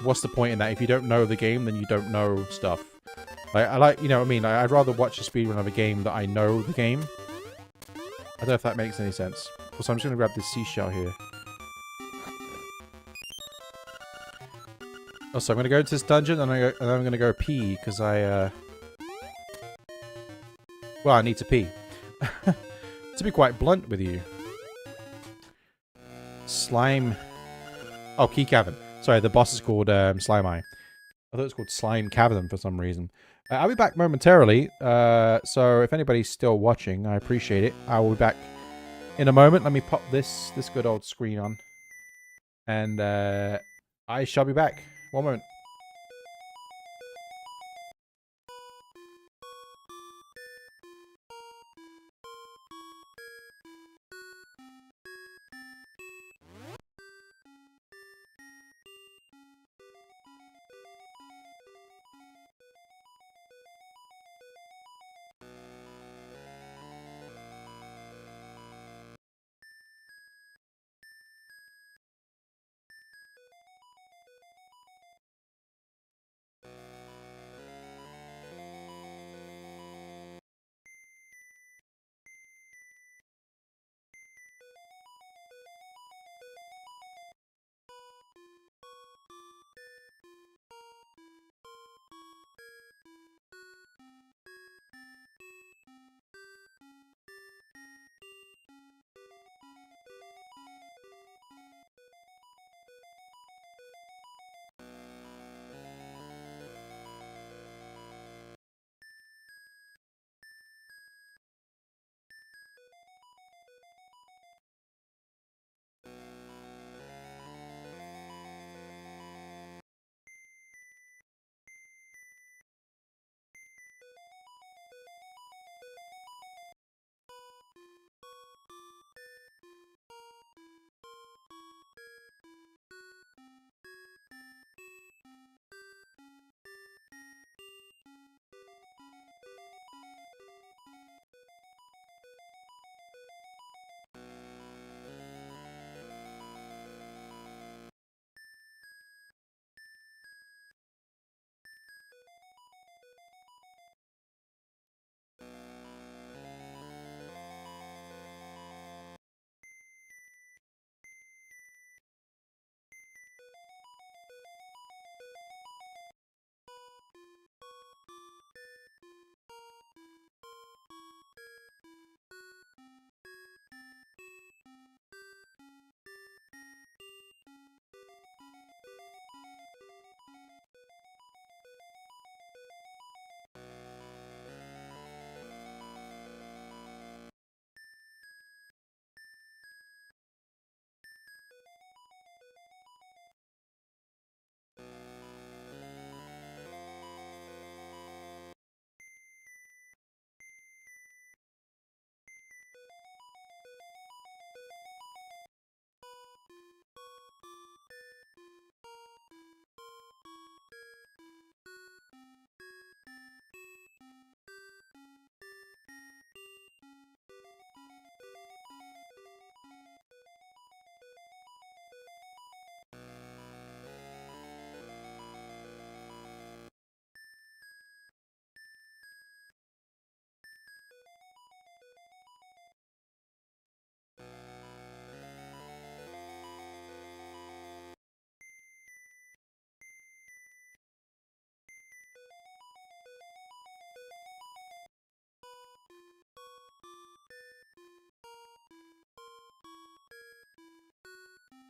Speaker 1: What's the point in that? If you don't know the game, then you don't know stuff. Like, I like, you know what I mean? Like, I'd rather watch a speedrun of a game that I know the game. I don't know if that makes any sense. Also, I'm just going to grab this seashell here. Also, I'm going to go into this dungeon, and I'm going to go pee, because well, I need to pee. To be quite blunt with you. Slime... Oh, Key Cavern. Sorry, the boss is called Slime Eye. I thought it was called Slime Cavern for some reason. I'll be back momentarily, so if anybody's still watching, I appreciate it. I will be back in a moment. Let me pop this good old screen on. And I shall be back. One moment.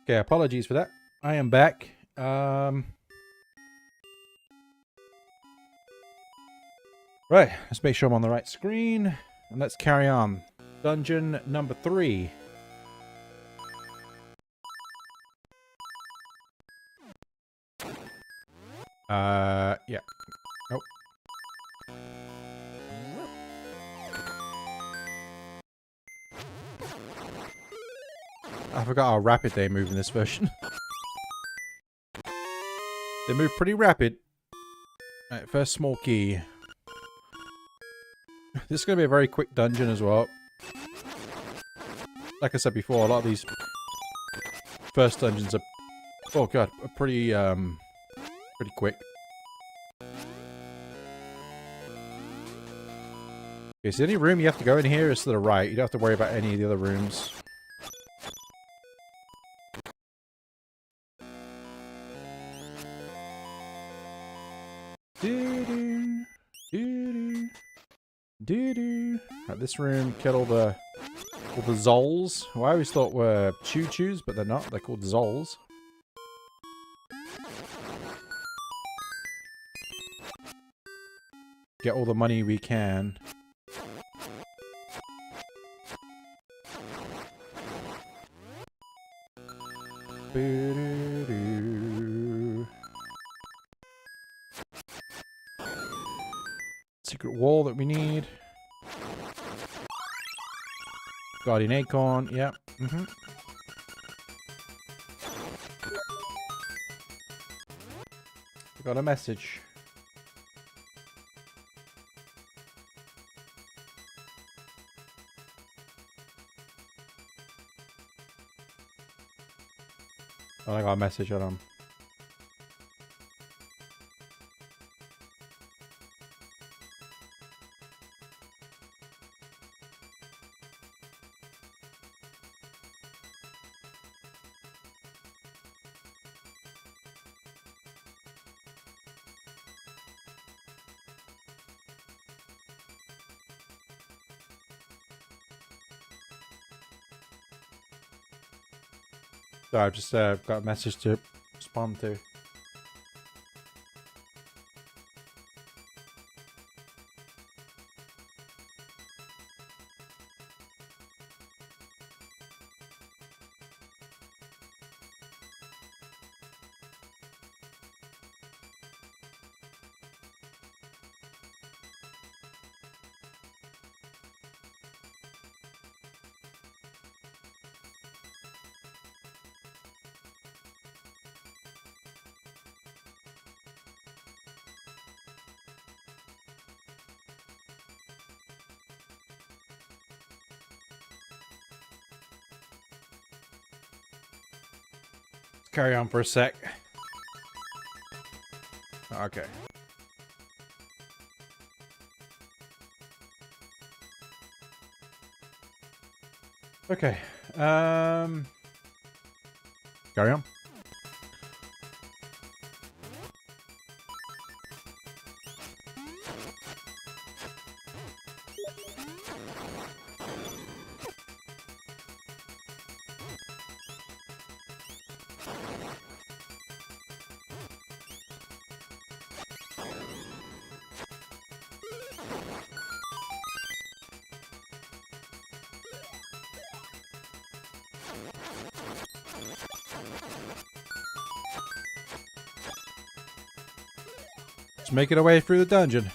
Speaker 1: Okay, apologies for that. I am back. Right, let's make sure I'm on the right screen. And let's carry on. Dungeon number 3. Yeah. Nope. I forgot how rapid they move in this version. They move pretty rapid. Alright, first small key. This is going to be a very quick dungeon as well. Like I said before, a lot of these first dungeons are, oh god, are pretty quick. Okay, so any room you have to go in here is to the right. You don't have to worry about any of the other rooms. Doo-doo, doo-doo, doo-doo. Right, this room, kill all the Zols, who I always thought were choo-choos, but they're not. They're called Zols. Get all the money we can. Boo-doo-doo. Secret wall that we need. Guardian Acorn, yep. We got a message. Oh, I got a message on him. So I've just got a message to respond to. Carry on for a sec. Okay. Okay. Carry on. Just making our way through the dungeon.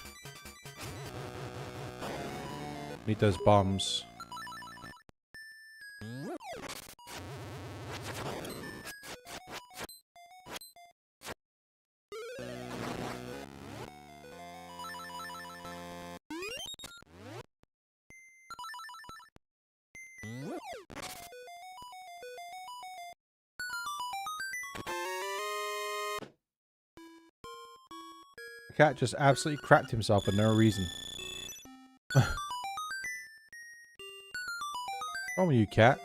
Speaker 1: Need those bombs. The cat just absolutely crapped himself for no reason. What's wrong with you, cat?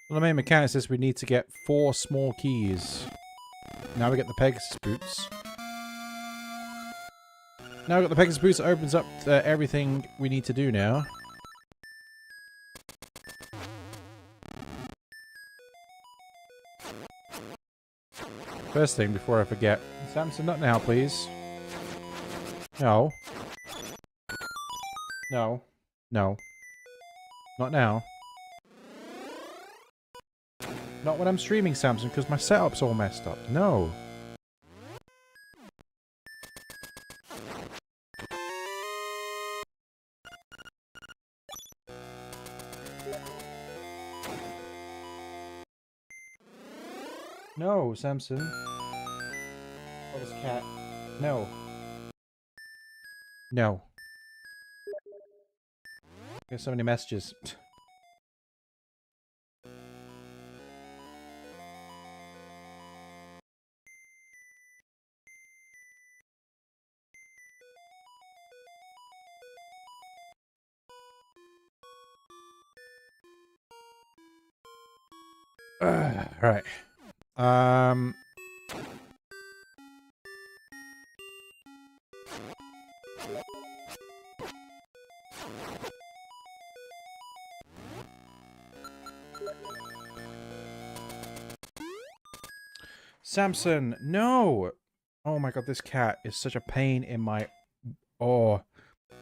Speaker 1: Well, the main mechanic says we need to get 4 small keys. Now we get the Pegasus Boots. Now we've got the Pegasus Boots that opens up everything we need to do now. First thing, before I forget. Samson, not now, please. No. No. No. Not now. Not when I'm streaming, Samson, because my setup's all messed up. No. No, Samson. Oh, this cat. No. No. There's so many messages. Right. Samson, no! Oh my god, this cat is such a pain in my... Oh.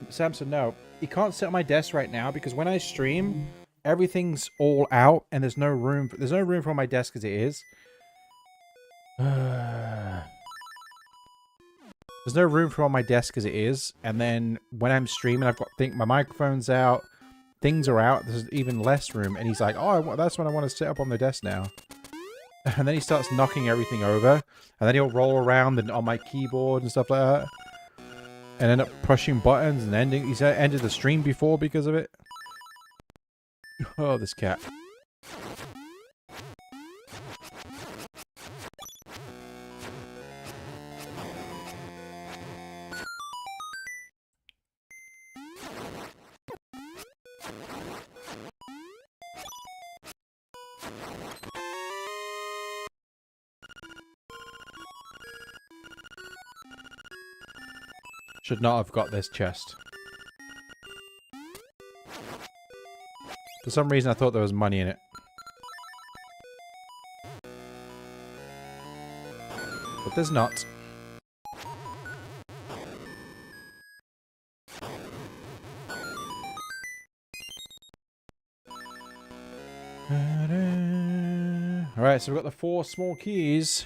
Speaker 1: Samson, no. You can't sit on my desk right now because when I stream, everything's all out and there's no room for my desk as it is. There's no room for on my desk as it is, and then when I'm streaming, I've got my microphone's out, things are out, there's even less room, and he's like, oh, that's when I want to sit up on the desk now. And then he starts knocking everything over, and then he'll roll around on my keyboard and stuff like that, and end up pushing buttons and he's ended the stream before because of it. Oh, this cat. Should not have got this chest. For some reason I thought there was money in it. But there's not. Alright, so we've got the 4 small keys.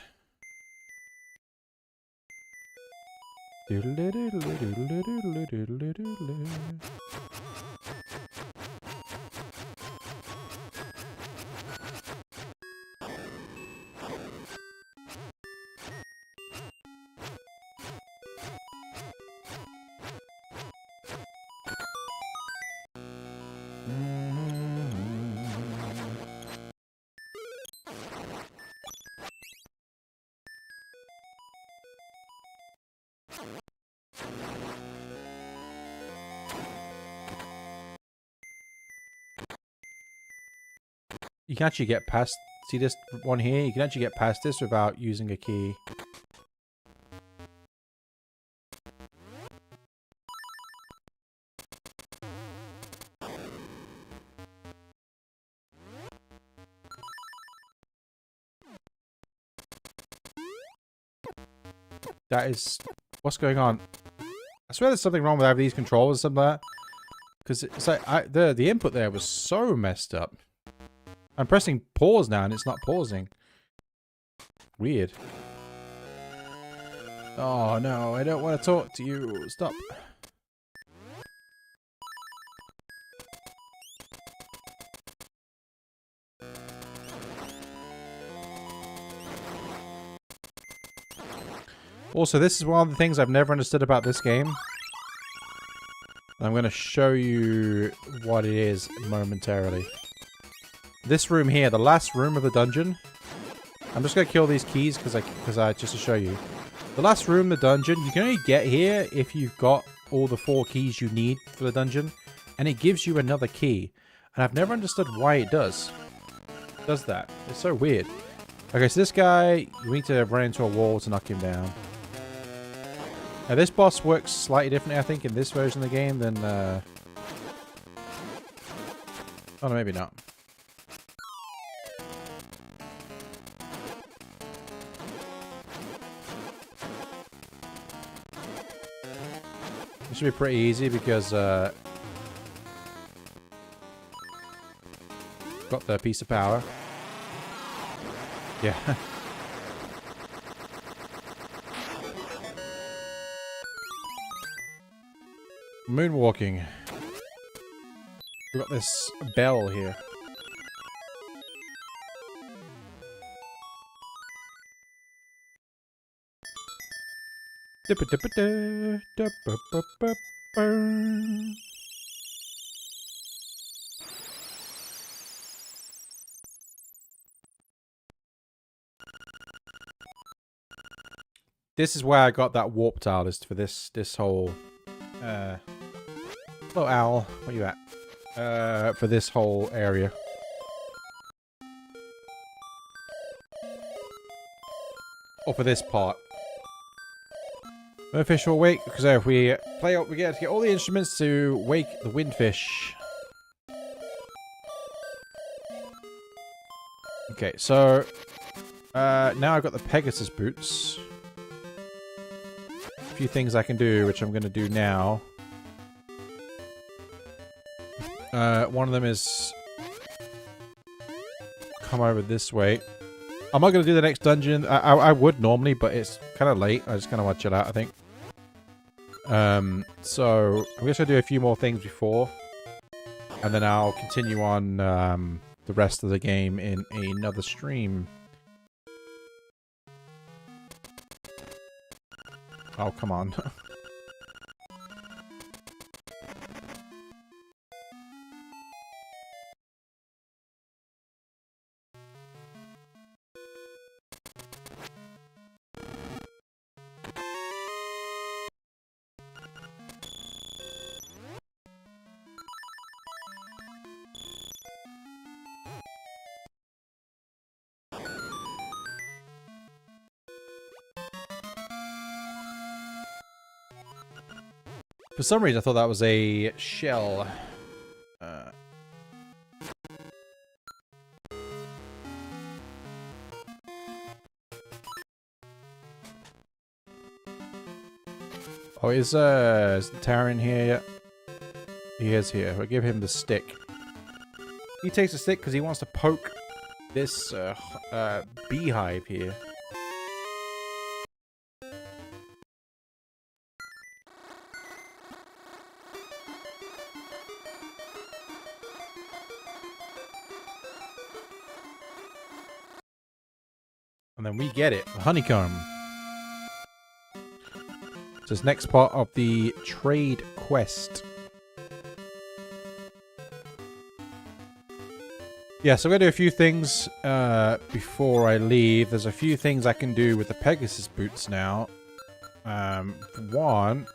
Speaker 1: You can actually get past... See this one here? You can actually get past this without using a key. That is... What's going on? I swear there's something wrong with either these controllers or something like that. Because it's like... the input there was so messed up. I'm pressing pause now and it's not pausing. Weird. Oh no, I don't want to talk to you. Stop. Also, this is one of the things I've never understood about this game. I'm going to show you what it is momentarily. This room here, the last room of the dungeon. I'm just going to kill these keys because I just to show you. The last room of the dungeon, you can only get here if you've got all the 4 keys you need for the dungeon. And it gives you another key. And I've never understood why it does that. It's so weird. Okay, so this guy, we need to run into a wall to knock him down. Now this boss works slightly differently, I think, in this version of the game than... Oh no, maybe not. This should be pretty easy because... got the piece of power. Yeah. Moonwalking. We've got this bell here. This is where I got that warp tile list for this whole hello owl, where you at? For this whole area. Or for this part. Windfish will wake, because if we play up, we get to get all the instruments to wake the Windfish. Okay, so now I've got the Pegasus Boots. A few things I can do, which I'm going to do now. One of them is come over this way. I'm not going to do the next dungeon. I would normally, but it's kind of late. I just kind of want to chill out, I think. So I'm just going to do a few more things before. And then I'll continue on the rest of the game in another stream. Oh, come on. For some reason, I thought that was a shell. Oh, is Tarin here yet? He is here. We'll give him the stick. He takes the stick because he wants to poke this beehive here. And then we get it. Honeycomb. So it's next part of the trade quest. Yeah, so I'm going to do a few things before I leave. There's a few things I can do with the Pegasus Boots now. One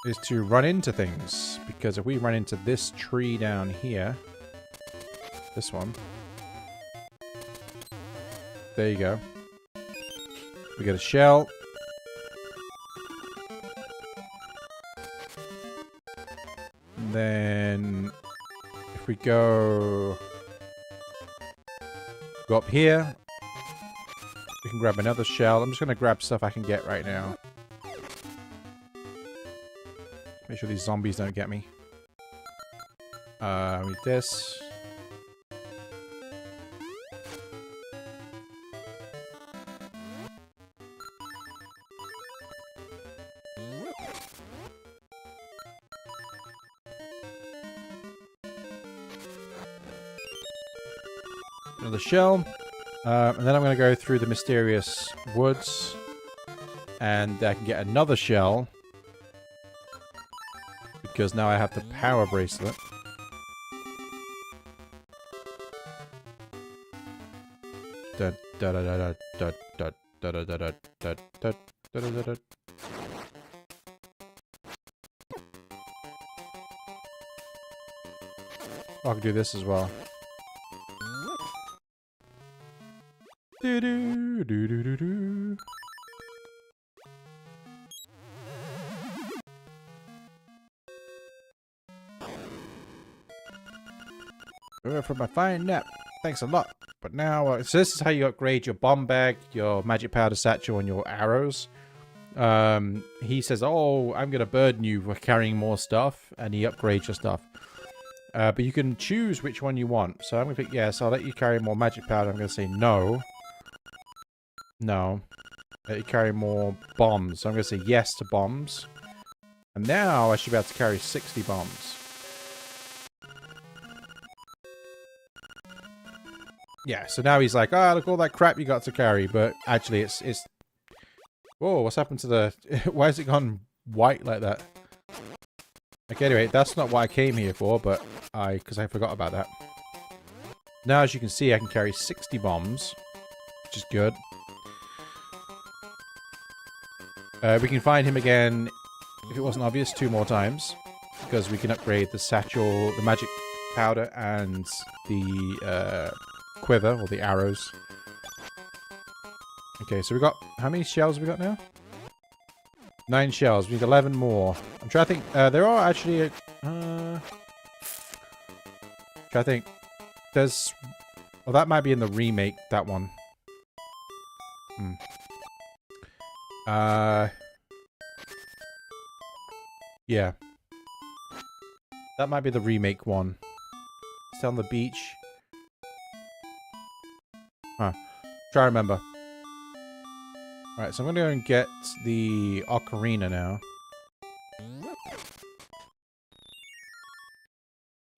Speaker 1: is to run into things. Because if we run into this tree down here... This one. There you go. We get a shell. And then if we go up here, we can grab another shell. I'm just going to grab stuff I can get right now. Make sure these zombies don't get me. I need this. Another shell. And then I'm going to go through the mysterious woods. And I can get another shell. Because now I have the power bracelet. Da da da da da da da da da da da da da da da. I can do this as well. Do do do do do do. For my fine nap. Thanks a lot. But now, so this is how you upgrade your bomb bag, your magic powder satchel, and your arrows. He says, "Oh, I'm gonna burden you for carrying more stuff," and he upgrades your stuff. But you can choose which one you want. So I'm gonna pick yes. I'll let you carry more magic powder. I'm gonna say no. No. Let you carry more bombs. So I'm gonna say yes to bombs. And now I should be able to carry 60 bombs. Yeah, so now he's like, ah, look all that crap you got to carry, but actually it's... Whoa, what's happened to the... Why has it gone white like that? Okay, anyway, that's not what I came here for, but because I forgot about that. Now, as you can see, I can carry 60 bombs, which is good. We can find him again, if it wasn't obvious, 2 more times, because we can upgrade the satchel, the magic powder, and the... quiver, or the arrows. Okay, so we got... How many shells have we got now? 9 shells. We need 11 more. I'm trying to think... there are actually... trying to think. There's... Well, that might be in the remake, that one. Yeah. That might be the remake one. It's on the beach. Huh. Try to remember. Alright, so I'm gonna go and get the Ocarina now.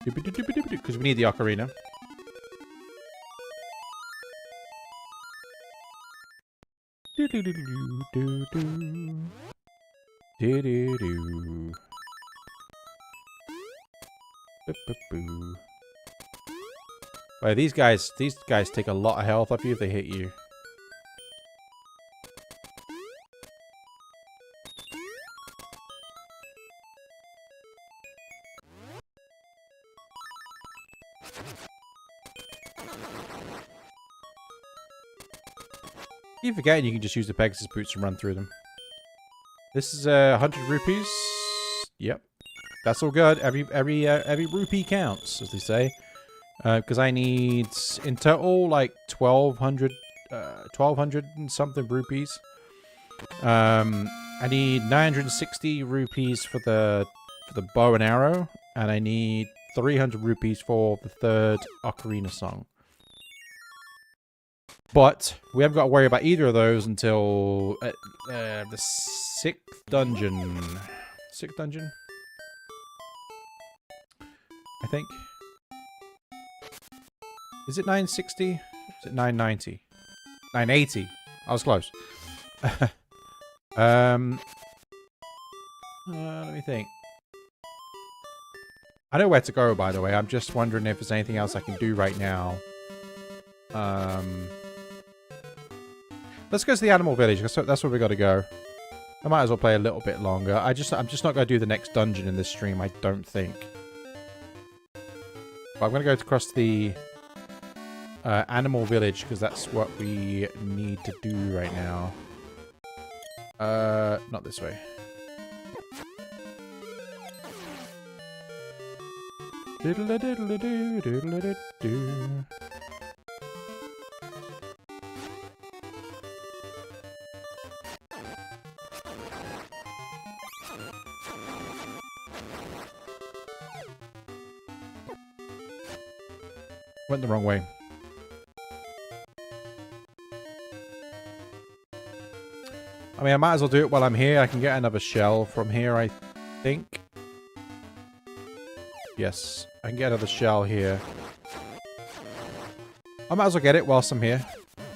Speaker 1: Because we need the Ocarina. Right, these guys take a lot of health off you if they hit you. Keep forgetting you can just use the Pegasus Boots and run through them. This is 100 rupees. Yep, that's all good. Every rupee counts, as they say. Because I need in total like 1200 and something rupees. I need 960 rupees for the bow and arrow, and I need 300 rupees for the 3rd Ocarina song. But we haven't got to worry about either of those until the 6th dungeon. 6th dungeon? I think. Is it 960? Is it 990? 980. I was close. Let me think. I know where to go, by the way. I'm just wondering if there's anything else I can do right now. Let's go to the animal village. That's where we got to go. I might as well play a little bit longer. I'm just not going to do the next dungeon in this stream, I don't think. But I'm going to go across the animal village, because that's what we need to do right now. Not this way. Diddle-a-diddle-a-doo, went the wrong way. I mean, I might as well do it while I'm here. I can get another shell from here, I think. Yes, I can get another shell here. I might as well get it whilst I'm here.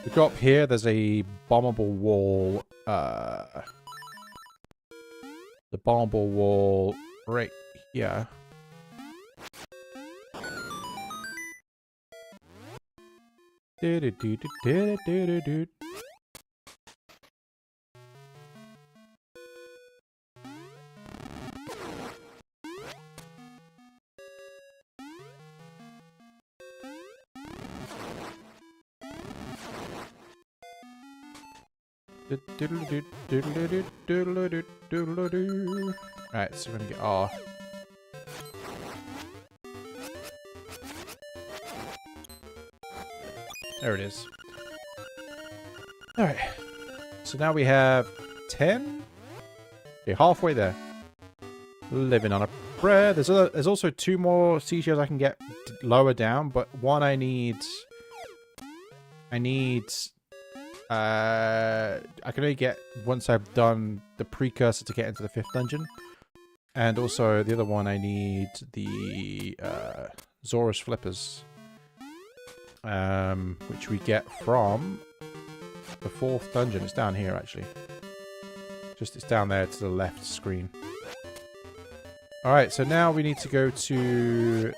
Speaker 1: We go up here, there's a bombable wall the Mambo wall right here. Alright, so we're gonna get R. There it is. Alright. So now we have 10? Okay, halfway there. Living on a prayer. There's also 2 more seashells I can get lower down, but one I need I can only get once I've done the precursor to get into the 5th dungeon. And also the other one I need the Zorus flippers. Which we get from the 4th dungeon. It's down here actually. It's down there to the left screen. Alright, so now we need to go to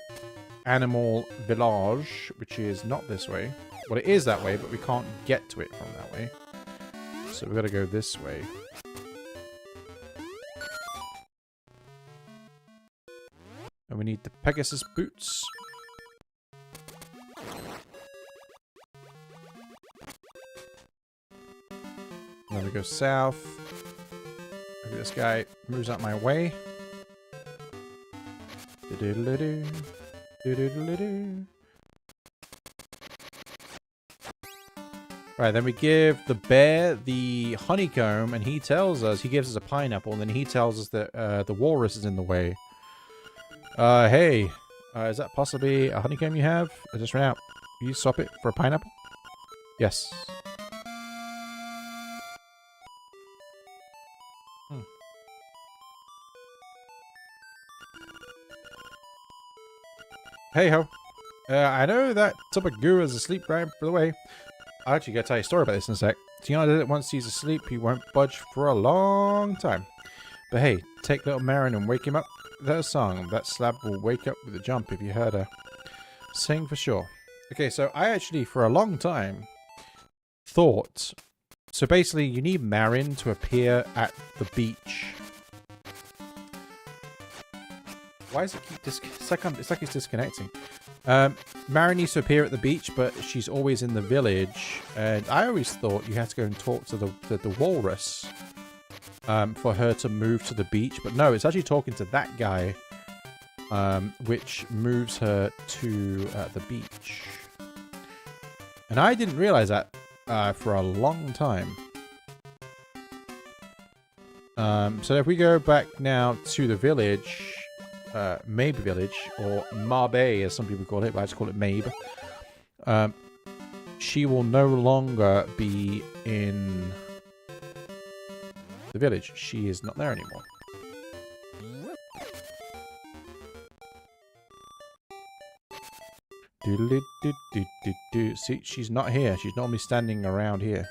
Speaker 1: Animal Village, which is not this way. Well, it is that way, but we can't get to it from that way. So we've got to go this way. And we need the Pegasus Boots. And then we go south. Maybe this guy moves out my way. Do-do-do-do. Do-do-do-do. Right, then we give the bear the honeycomb, and he tells us, he gives us a pineapple, and then he tells us that the walrus is in the way. Hey, is that possibly a honeycomb you have? I just ran out. Can you swap it for a pineapple? Yes. Hey ho. I know that Tubagu is asleep right for the way. I actually gotta tell you a story about this in a sec. Tiana did it once he's asleep, he won't budge for a long time. But hey, take little Marin and wake him up with her song. That slab will wake up with a jump if you heard her sing for sure. Okay, so I actually, for a long time, thought... So basically, you need Marin to appear at the beach. Why does it keep it's like it's disconnecting. Marin needs to appear at the beach, but she's always in the village. And I always thought you had to go and talk to the walrus for her to move to the beach. But no, it's actually talking to that guy, which moves her to the beach. And I didn't realize that for a long time. So if we go back now to the village... Mabe Village, or Marbe as some people call it, but I just call it Mabe. She will no longer be in the village. She is not there anymore. See, she's not here. She's normally standing around here.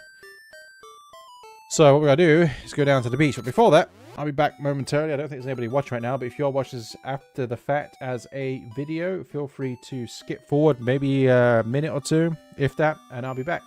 Speaker 1: So what we gotta do is go down to the beach. But before that, I'll be back momentarily. I don't think there's anybody watching right now, but if you're watching this after the fact as a video, feel free to skip forward maybe a minute or two, if that, and I'll be back.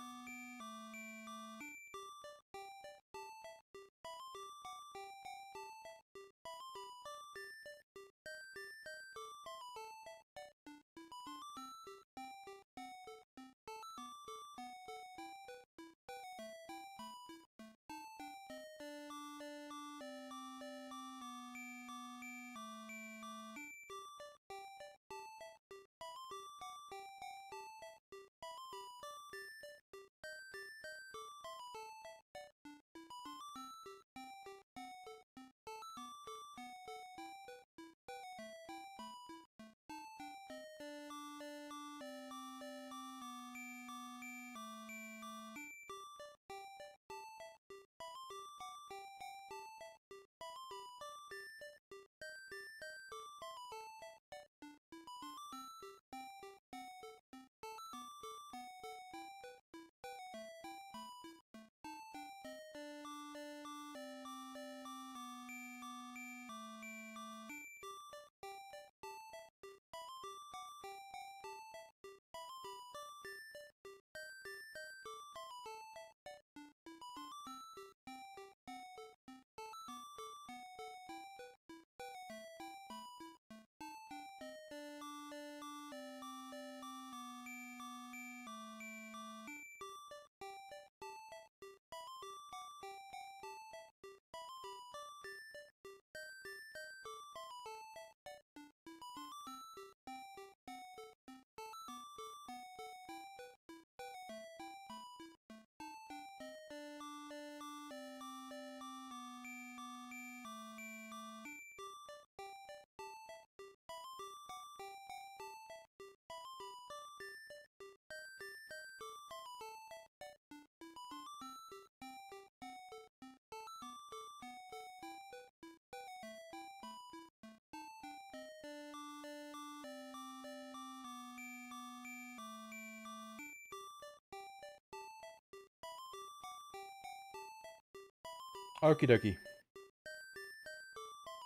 Speaker 1: Okie dokie.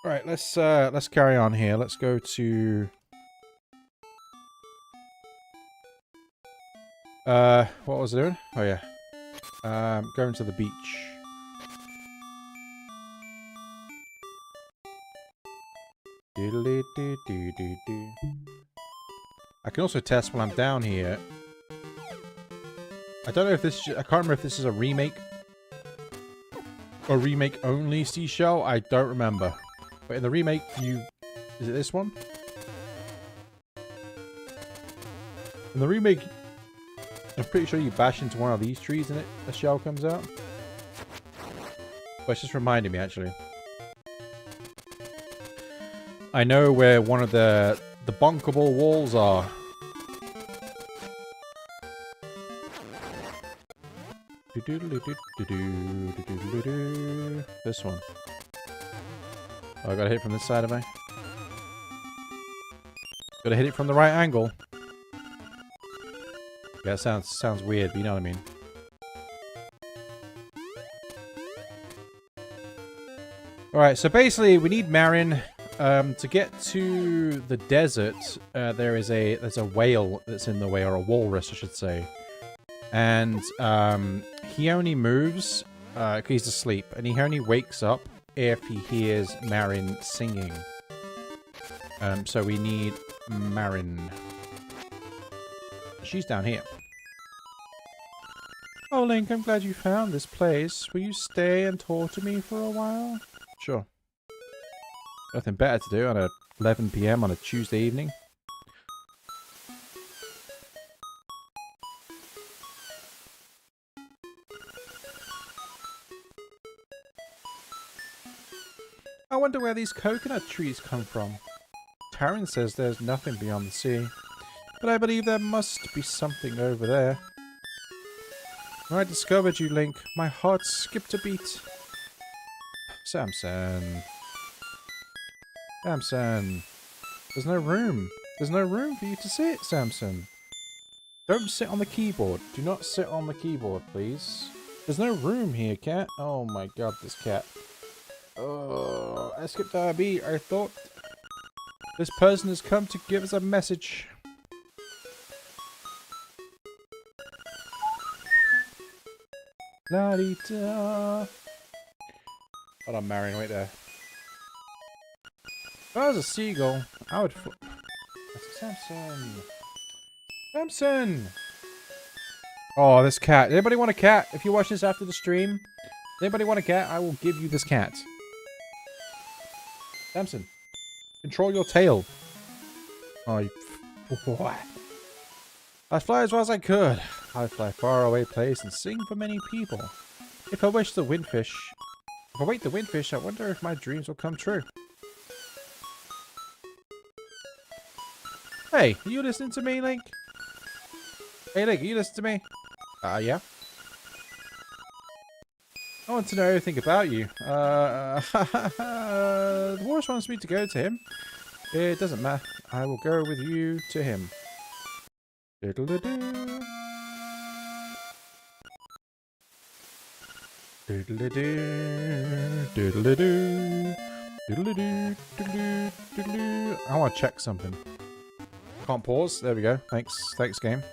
Speaker 1: Alright, let's carry on here. Let's go to what was I doing? Oh yeah. Going to the beach. I can also test when I'm down here. I don't know if this I can't remember if this is a remake or remake only seashell. I don't remember. But in the remake, is it this one? In the remake, I'm pretty sure you bash into one of these trees and a shell comes out. But it's just reminding me, actually. I know where one of the bunkable walls are. This one. Oh, I gotta hit it from this side, have I? Gotta hit it from the right angle. Yeah, it sounds weird, but you know what I mean. Alright, so basically we need Marin. To get to the desert, there's a whale that's in the way, or a walrus, I should say. And he only moves, because he's asleep, and he only wakes up if he hears Marin singing. So we need Marin. She's down here. Oh, Link, I'm glad you found this place. Will you stay and talk to me for a while? Sure. Nothing better to do on 11 PM on a Tuesday evening. I wonder where these coconut trees come from. Tarin says there's nothing beyond the sea, but I believe there must be something over there. When I discovered you, Link, my heart skipped a beat. Samson. Samson. There's no room. There's no room for you to sit, Samson. Don't sit on the keyboard. Do not sit on the keyboard, please. There's no room here, cat. Oh my god, this cat. Oh, I skipped a beat. I thought this person has come to give us a message. La-di-da. Hold on, Marin, wait there. If I was a seagull, I would... Samson! Samson! Oh, this cat. Anybody want a cat? If you watch this after the stream, anybody want a cat? I will give you this cat. Samson, control your tail. Oh, you... What? I'd fly as well as I could. I'd fly far away place and sing for many people. If I wait the Windfish, I wonder if my dreams will come true. Hey, are you listening to me, Link? Hey, Link, are you listening to me? Yeah. I want to know everything about you. The Walrus wants me to go to him. It doesn't matter. I will go with you to him. Diddle-a-doo. Diddle-a-doo. Diddle-a-doo. Diddle-a-doo. Diddle-a-doo. Diddle-a-doo. I want to check something. Can't pause. There we go. Thanks. Thanks, game.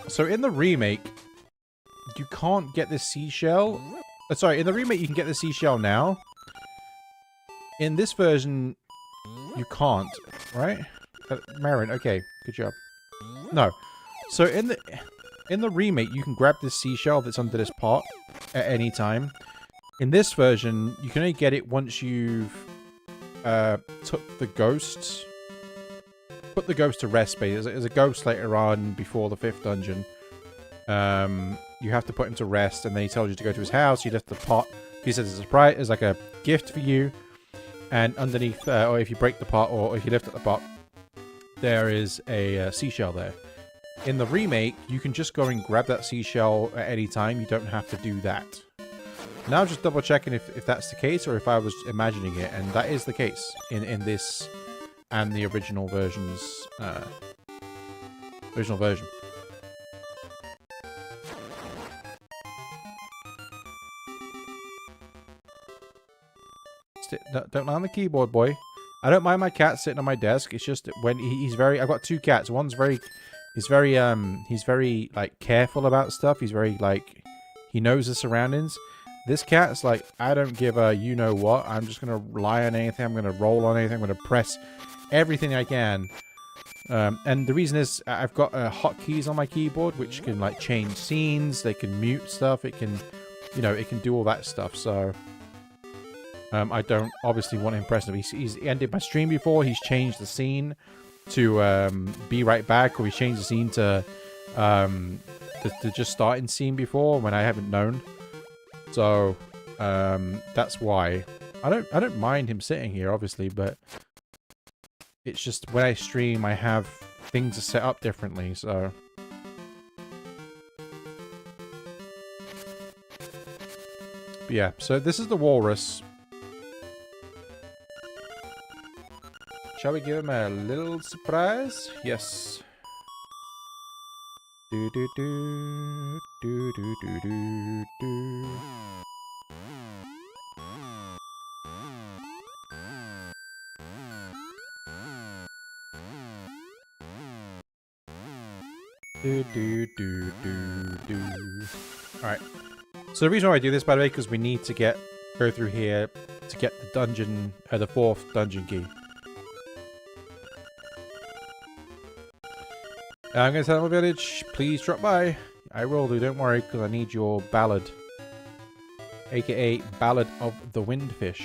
Speaker 1: So in the remake, you can't get this seashell. Sorry, in the remake you can get the seashell now. In this version, you can't, right? Marin, okay, good job. No, so in the remake you can grab this seashell that's under this pot at any time. In this version, you can only get it once you've took the ghost. Put the ghost to rest, basically. There's a ghost later on before the 5th dungeon. You have to put him to rest, and then he tells you to go to his house. You lift the pot. He says it's a surprise, it's like a gift for you. And underneath, or if you break the pot, or if you lift up the pot, there is a seashell there. In the remake, you can just go and grab that seashell at any time. You don't have to do that. Now I'm just double checking if that's the case, or if I was imagining it, and that is the case in this and the original version's original version. Don't lie on the keyboard, boy. I don't mind my cat sitting on my desk. It's just when he's very... I've got two cats. One's very... He's very, like, careful about stuff. He's very, like... He knows the surroundings. This cat's like, I don't give a you-know-what. I'm just going to lie on anything. I'm going to roll on anything. I'm going to press everything I can. And the reason is I've got hotkeys on my keyboard, which can, like, change scenes. They can mute stuff. It can, you know, it can do all that stuff. So... I don't obviously want him pressing. He's ended my stream before. He's changed the scene to be right back, or he's changed the scene to just starting scene before when I haven't known. So that's why I don't mind him sitting here, obviously, but it's just when I stream, I have things set up differently. So but yeah, so this is the Walrus. Shall we give him a little surprise? Yes. Do do do do do do do do. Do do do do do. All right. So the reason why I do this, by the way, because we need to go through here to get the dungeon, the 4th dungeon key. I'm going to tell my village, please drop by. I will do, don't worry, because I need your Ballad. AKA Ballad of the Windfish.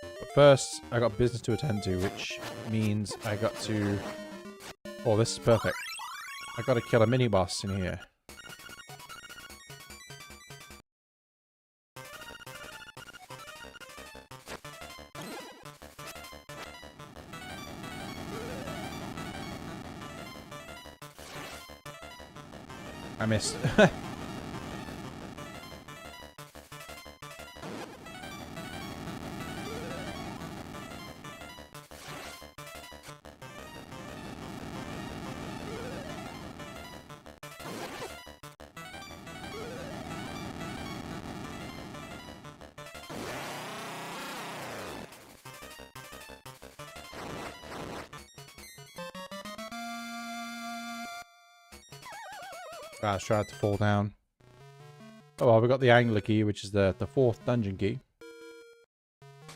Speaker 1: But first, I got business to attend to, which means I got to... Oh, this is perfect. I got to kill a mini-boss in here. I missed. I was trying to fall down. Oh well, we got the angler key, which is the 4th dungeon key.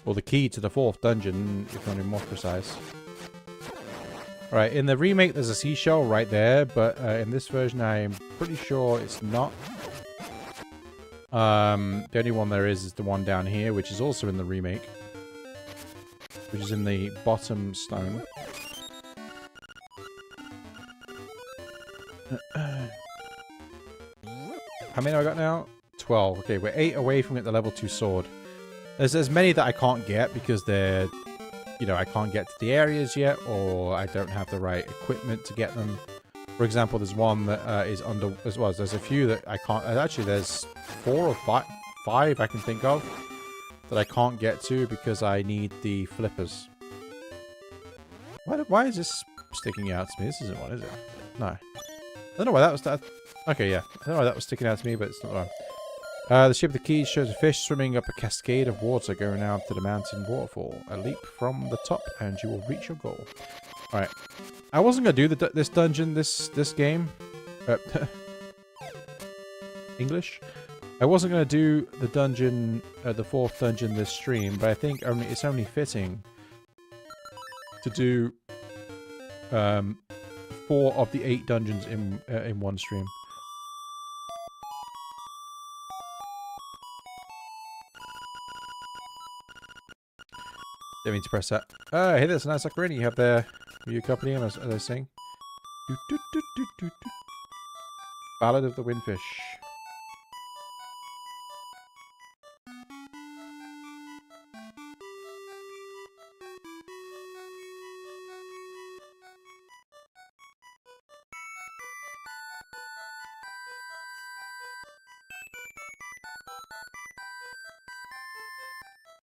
Speaker 1: Or the key to the 4th dungeon, if you want to be more precise. Right, in the remake there's a seashell right there, but in this version I'm pretty sure it's not. The only one there is the one down here, which is also in the remake. Which is in the bottom stone. How many have I got now? 12. Okay, we're 8 away from getting the level 2 sword. There's many that I can't get because they're... You know, I can't get to the areas yet, or I don't have the right equipment to get them. For example, there's one that is under... As well as there's a few that I can't... Actually, there's 4 or 5 I can think of that I can't get to because I need the flippers. Why is this sticking out to me? This isn't one, is it? No. I don't know why that was... Okay, yeah. I don't know why that was sticking out to me, but it's not wrong. The Ship of the Keys shows a fish swimming up a cascade of water going out to the mountain waterfall. A leap from the top and you will reach your goal. Alright. I wasn't going to do this dungeon, this game. English? I wasn't going to do the dungeon, the 4th dungeon this stream, but I think it's only fitting to do 4 of the 8 dungeons in one stream. Didn't mean to press that. Oh, hey, there's a nice Ocarina you have there. Will you accompany him as I sing? Ballad of the Windfish.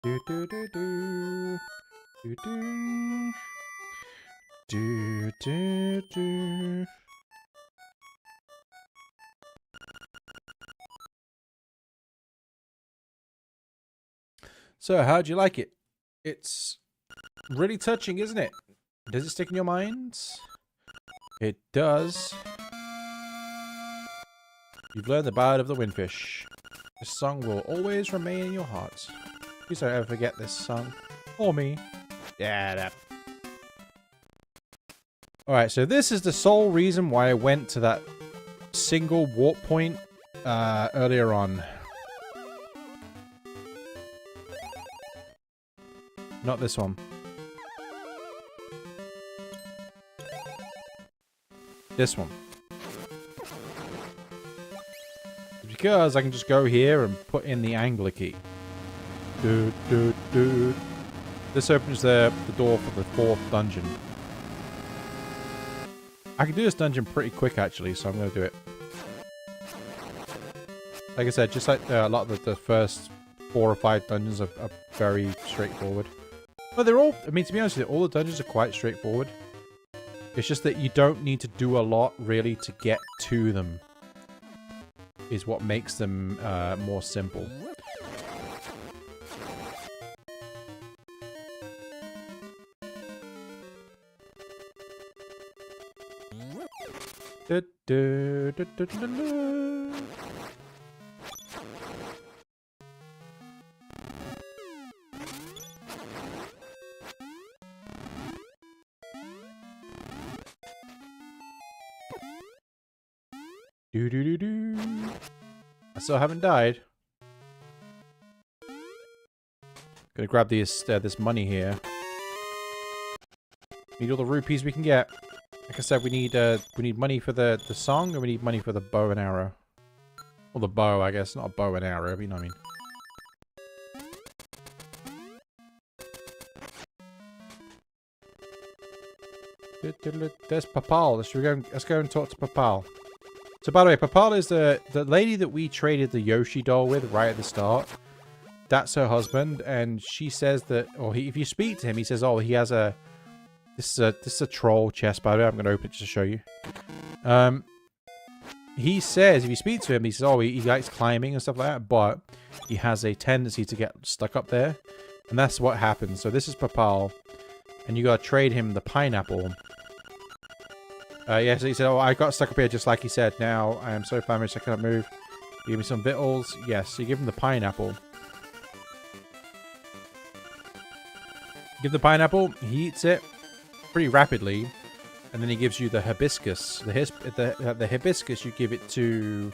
Speaker 1: Do do do do do do do do do. So, how'd you like it? It's really touching, isn't it? Does it stick in your minds? It does. You've learned the Ballad of the Windfish. This song will always remain in your heart. Please don't ever forget this song. Or me. Yeah, that. Alright, so this is the sole reason why I went to that single warp point earlier on. Not this one. This one. Because I can just go here and put in the angler key. This opens the door for the 4th dungeon. I can do this dungeon pretty quick actually, so I'm going to do it. Like I said, just like a lot of the first 4 or 5 dungeons are very straightforward. But they're all, I mean, to be honest with you, all the dungeons are quite straightforward. It's just that you don't need to do a lot really to get to them. Is what makes them more simple. I still haven't died. Gonna grab these this money here. Need all the rupees we can get. Like I said, we need money for the song, and we need money for the bow and arrow. Or the bow, I guess, not a bow and arrow, but you know what I mean. There's Papal. Let's go and talk to Papal. So by the way, Papal is the lady that we traded the Yoshi doll with right at the start. That's her husband, and she says that, or if you speak to him, he says, oh, he has a, this is a troll chest, by the way. I'm going to open it just to show you. He says, if you speak to him, he says, oh, he likes climbing and stuff like that, but he has a tendency to get stuck up there, and that's what happens. So this is Papal, and you got to trade him the pineapple. Yeah, so he said, oh, I got stuck up here just like he said. Now, I am so famished I cannot move. Give me some victuals. Yes, so you give him the pineapple. Give the pineapple, he eats it pretty rapidly, and then he gives you the hibiscus. The hibiscus, you give it to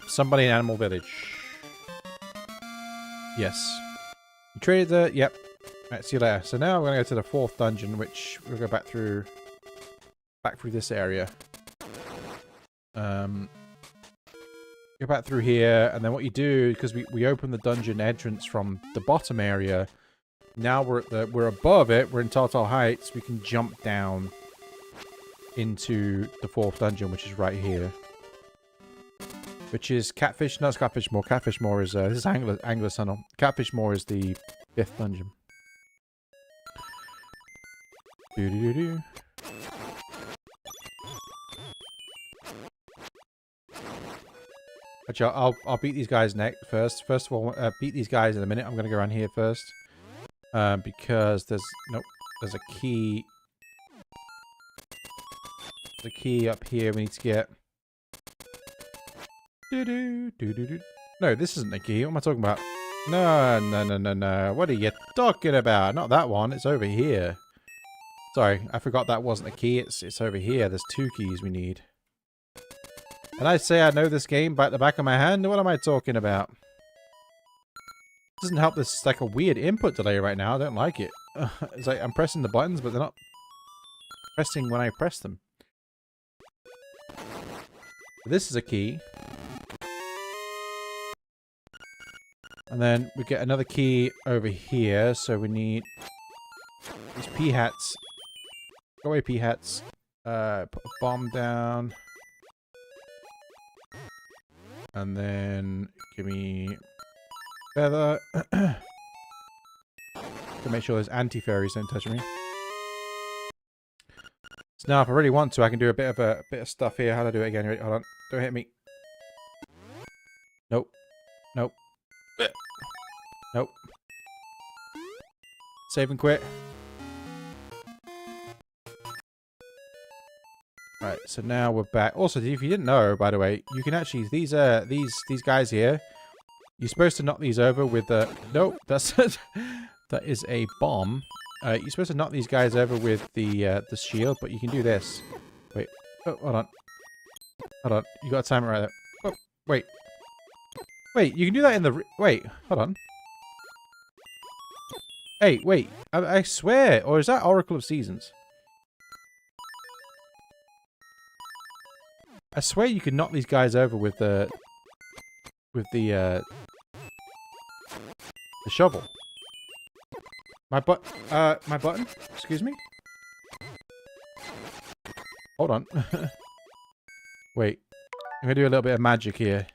Speaker 1: somebody in Animal Village. Yes. You traded the, yep. Alright, see you later. So now we're going to go to the 4th dungeon, which we'll go back through this area. Go back through here, and then what you do, because we open the dungeon entrance from the bottom area, now we're above it, we're in Tal Tal Heights, we can jump down into the 4th dungeon, which is right here. Which is Catfish, no, it's Catfish Moor. Catfish Moor is, this is Angler Tunnel. Catfish Moor is the 5th dungeon. Doo-doo-doo-doo. Actually, I'll beat these guys next first. First of all, beat these guys in a minute. I'm gonna go around here first, because there's a key. The key up here we need to get. No, this isn't the key. What am I talking about? No. What are you talking about? Not that one. It's over here. Sorry, I forgot that wasn't the key. It's over here. There's 2 keys we need. And I say I know this game by the back of my hand? What am I talking about? Doesn't help, this like a weird input delay right now. I don't like it. It's like I'm pressing the buttons, but they're not pressing when I press them. This is a key. And then we get another key over here. So we need these pea hats. Go away, pea hats. Put a bomb down. And then give me feather. To make sure those anti-fairies don't touch me. So now if I really want to, I can do a bit of stuff here. How do I do it again? Hold on. Don't hit me. Nope. Nope. Nope. Save and quit. Right, so now we're back. Also, if you didn't know, by the way, you can actually these guys here. You're supposed to knock these over with the nope. That's that is a bomb. You're supposed to knock these guys over with the shield, but you can do this. Wait, oh, hold on, hold on. You got to time it right there. Oh, wait, wait. You can do that in the wait. Hold on. Hey, wait. I swear, or is that Oracle of Seasons? I swear you could knock these guys over with the shovel. My button? Excuse me? Hold on. Wait. I'm gonna do a little bit of magic here.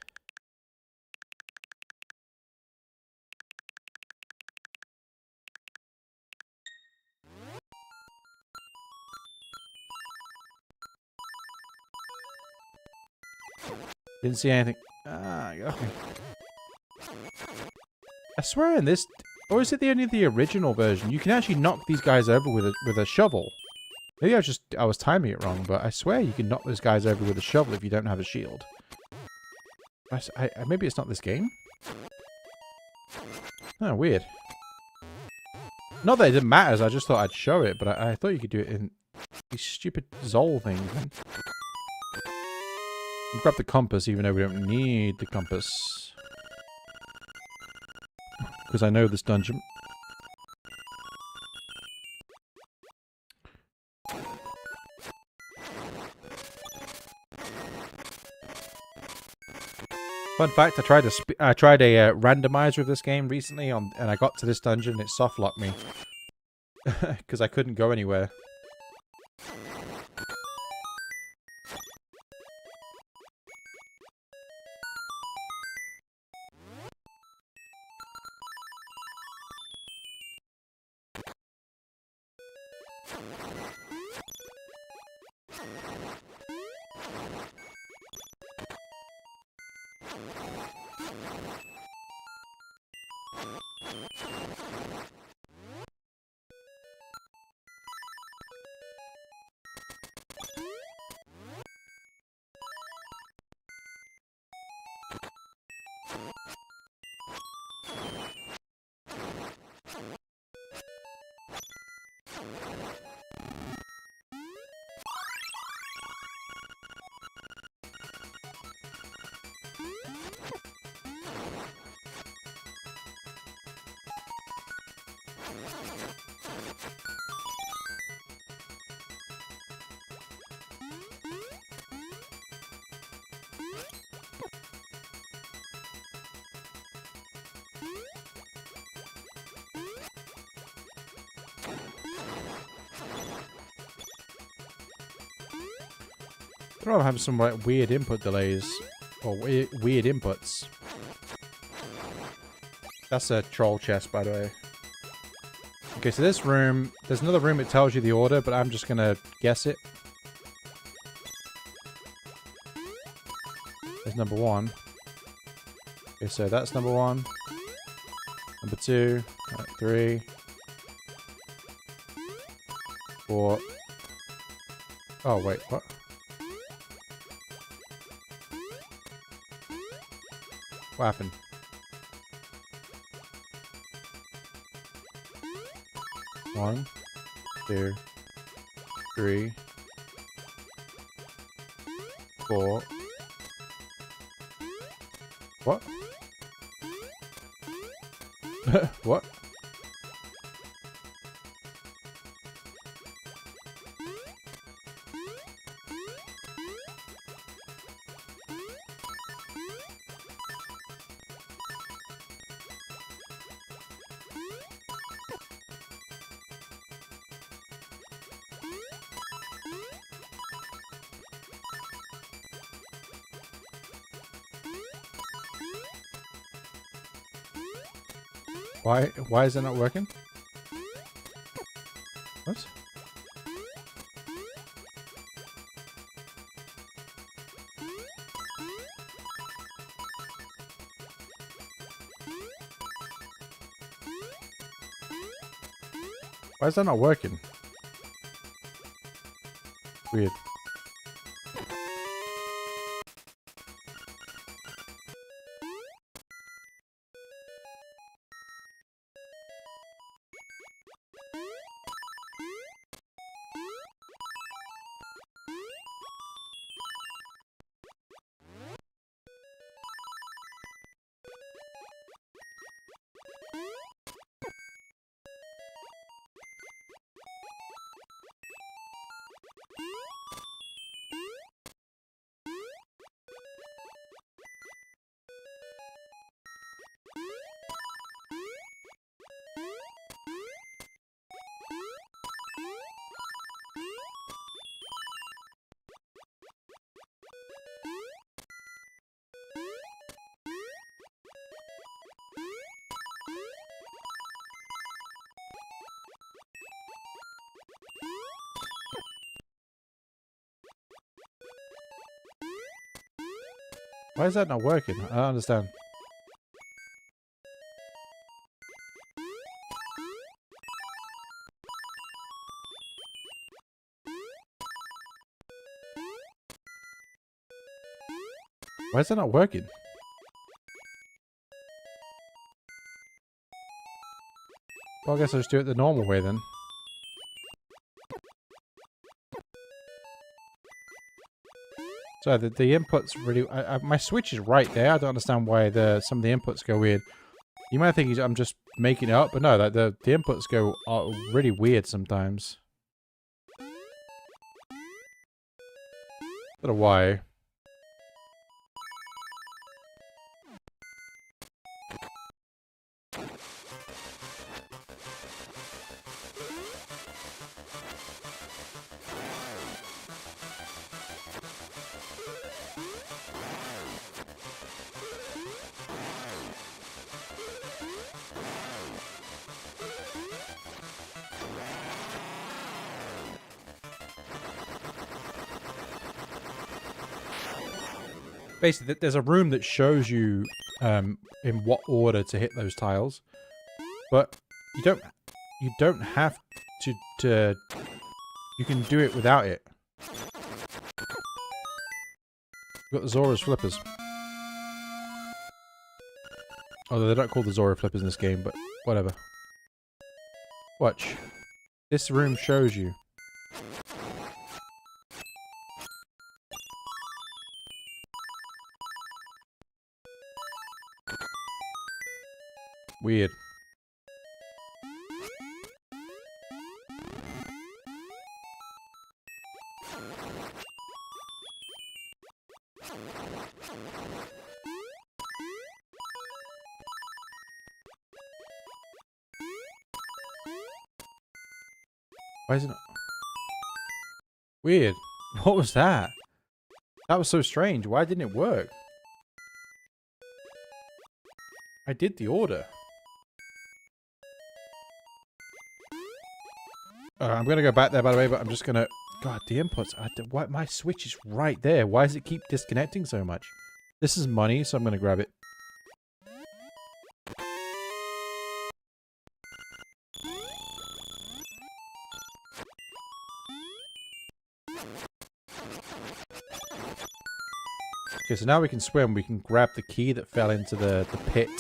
Speaker 1: Didn't see anything. Ah, got me. I swear in this, or is it only the original version? You can actually knock these guys over with a shovel. Maybe I was timing it wrong, but I swear you can knock those guys over with a shovel if you don't have a shield. Maybe it's not this game. Oh, weird. Not that it didn't matter. I just thought I'd show it, but I thought you could do it in these stupid Zol things. We'll grab the compass, even though we don't need the compass. Because I know this dungeon. Fun fact, I tried a randomizer of this game recently, and I got to this dungeon and it soft locked me. Because I couldn't go anywhere. I'm having some like weird input delays or weird inputs. That's a troll chest, by the way. Okay, so this room, there's another room that tells you the order, but I'm just gonna guess it. There's number 1. Okay, so that's number 1. Number 2. 3. 4. Oh, wait, what? What happened? One, 2, 3, 4. What? What? Why is it not working? What? Why is that not working? Weird. Why is that not working? I don't understand. Why is that not working? Well, I guess I'll just do it the normal way then. So the inputs really... my switch is right there. I don't understand why some of the inputs go weird. You might think I'm just making it up, but no, the inputs go really weird sometimes. Don't know why. Basically, there's a room that shows you in what order to hit those tiles, but you don't have to you can do it without it. We've got the Zora's flippers. Although they're not called the Zora flippers in this game, but whatever. Watch. This room shows you. Weird. Why is it not? Weird. What was that? That was so strange. Why didn't it work? I did the order. I'm going to go back there, by the way, but I'm just going to... God, the inputs... why, my switch is right there. Why does it keep disconnecting so much? This is money, so I'm going to grab it. Okay, so now we can swim. We can grab the key that fell into the pit.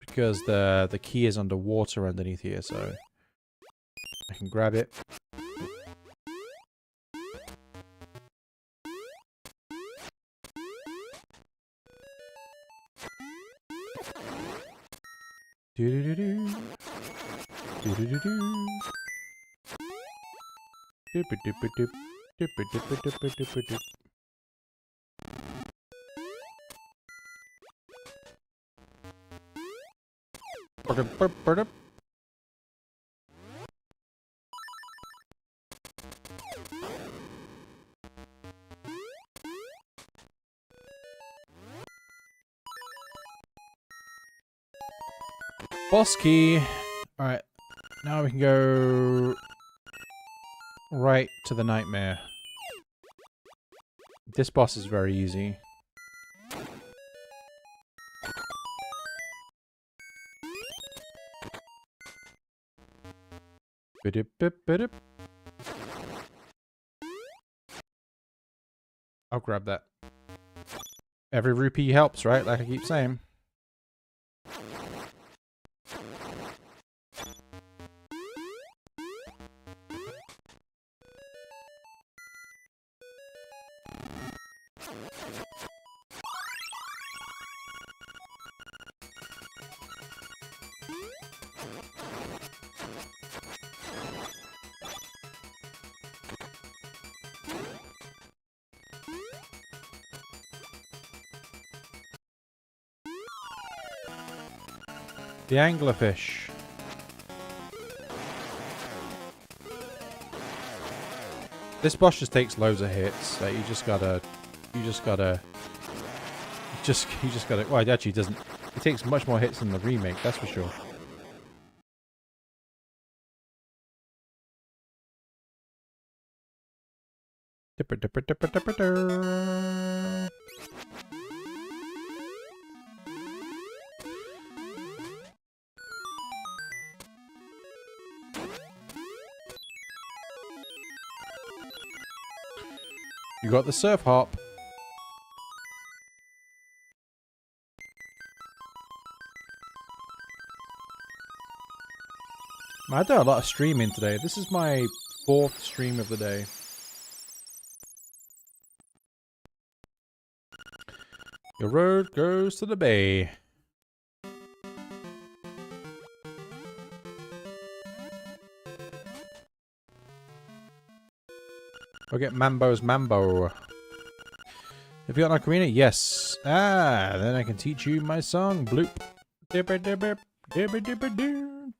Speaker 1: Because the key is underwater underneath here, so I can grab it. Do do do do. Do do do do. Doop doop doop. Doop doop doop doop doop. Boss key. Alright. Now we can go right to the nightmare. This boss is very easy. I'll grab that. Every rupee helps, right? Like I keep saying. The anglerfish. This boss just takes loads of hits. Like you just gotta. Well, it actually doesn't. It takes much more hits than the remake. That's for sure. Dipper, dipper, dipper, dipper, dipper. You got the surf hop. I do a lot of streaming today. This is my 4th stream of the day. Your road goes to the bay. Go get Mambo's Mambo. Have you got an Ocarina? Yes. Ah, then I can teach you my song. Bloop. Dipper dipper. Dipper dipper doo.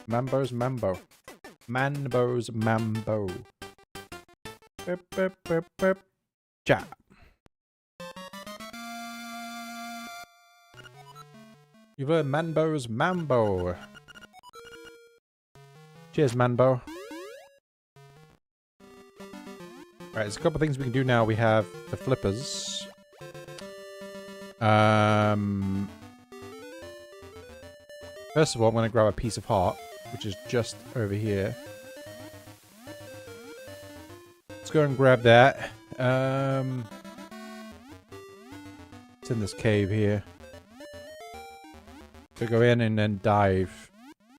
Speaker 1: Mambo's Mambo. Manbo's Mambo. Ja. You've learned Manbo's Mambo. Cheers, Manbo. Right, there's a couple of things we can do now. We have the flippers. First of all, I'm going to grab a piece of heart, which is just over here. Let's go and grab that. It's in this cave here. So go in and then dive.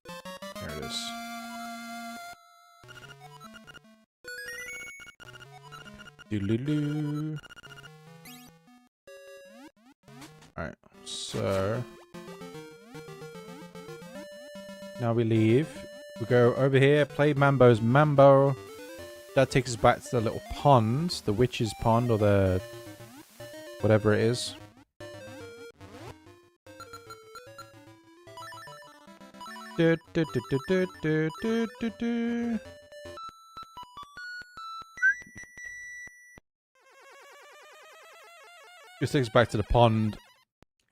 Speaker 1: There it is. Doodaloo. Alright, so now we leave. We go over here, play Mambo's Mambo. That takes us back to the little pond, the witch's pond, or the whatever it is. Do, do, do, do, do, do, do, do, do. This takes us back to the pond.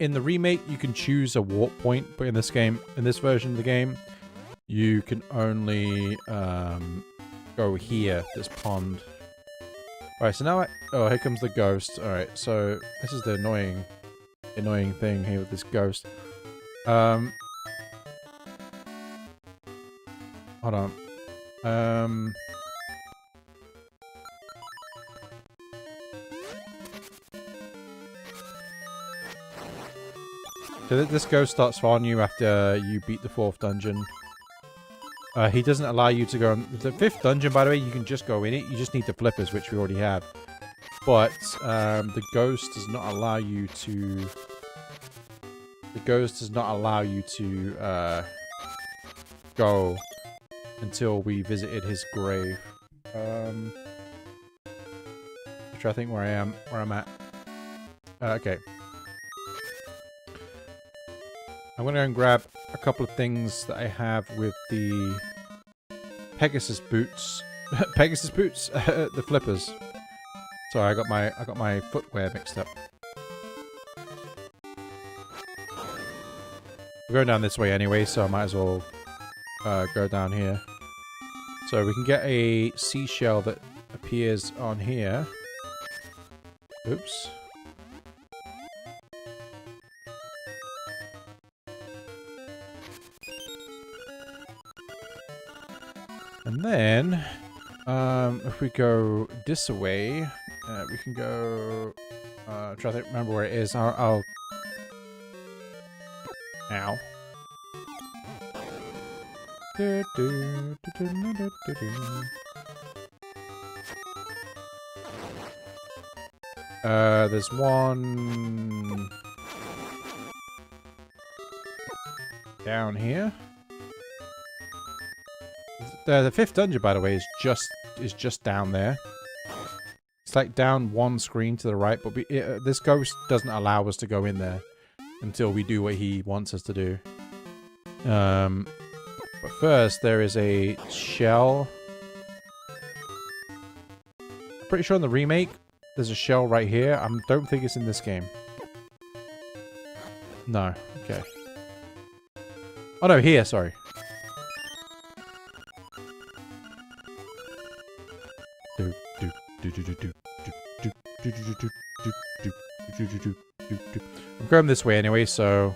Speaker 1: In the remake, you can choose a warp point, but in this game, in this version of the game, you can only go here, this pond. Alright, so now oh, here comes the ghost. Alright, so this is the annoying thing here with this ghost. Hold on. So this ghost starts following you after you beat the 4th dungeon. He doesn't allow you to go on the 5th dungeon, by the way. You can just go in it. You just need the flippers, which we already have. But the ghost does not allow you to. The ghost does not allow you to go until we visited his grave. Which I think where I'm at. Okay. I'm gonna go and grab a couple of things that I have with the Pegasus Boots. Pegasus Boots, the flippers. Sorry, I got my footwear mixed up. We're going down this way anyway, so I might as well go down here. So we can get a seashell that appears on here. Oops. And then, if we go this way, we can go... try to remember where it is. I'll... Ow. There's one... down here. The fifth dungeon, by the way, is just down there. It's like down one screen to the right, but this ghost doesn't allow us to go in there until we do what he wants us to do. But first, there is a shell. I'm pretty sure in the remake, there's a shell right here. I don't think it's in this game. No. Okay. Oh no, here, sorry. I'm going this way anyway, so...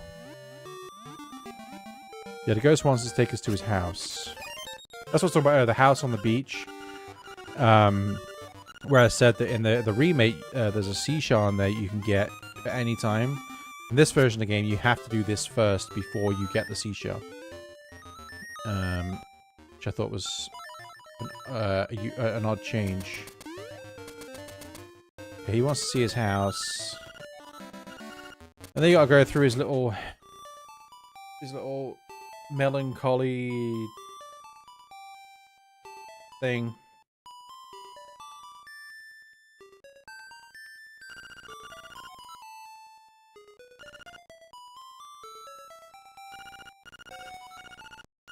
Speaker 1: Yeah, the ghost wants to take us to his house. That's what's talking about, the house on the beach. Where I said that in the remake, there's a seashell on there you can get at any time. In this version of the game, you have to do this first before you get the seashell. Which I thought was an odd change. Okay, he wants to see his house. And then you gotta go through his little melancholy thing.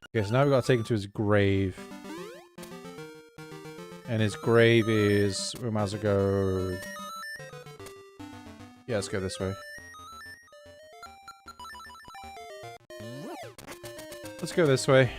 Speaker 1: Okay, so now we've got to take him to his grave. And his grave is... we might as well go... yeah, let's go this way. Let's go this way.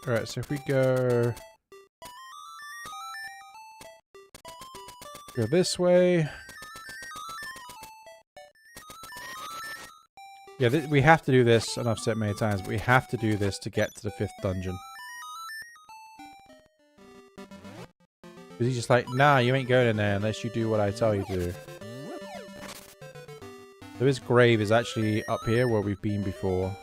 Speaker 1: Alright, so if we go this way. Yeah, we have to do this, and I've said it many times, but we have to do this to get to the 5th dungeon. Because he's just like, nah, you ain't going in there unless you do what I tell you to do. So his grave is actually up here where we've been before.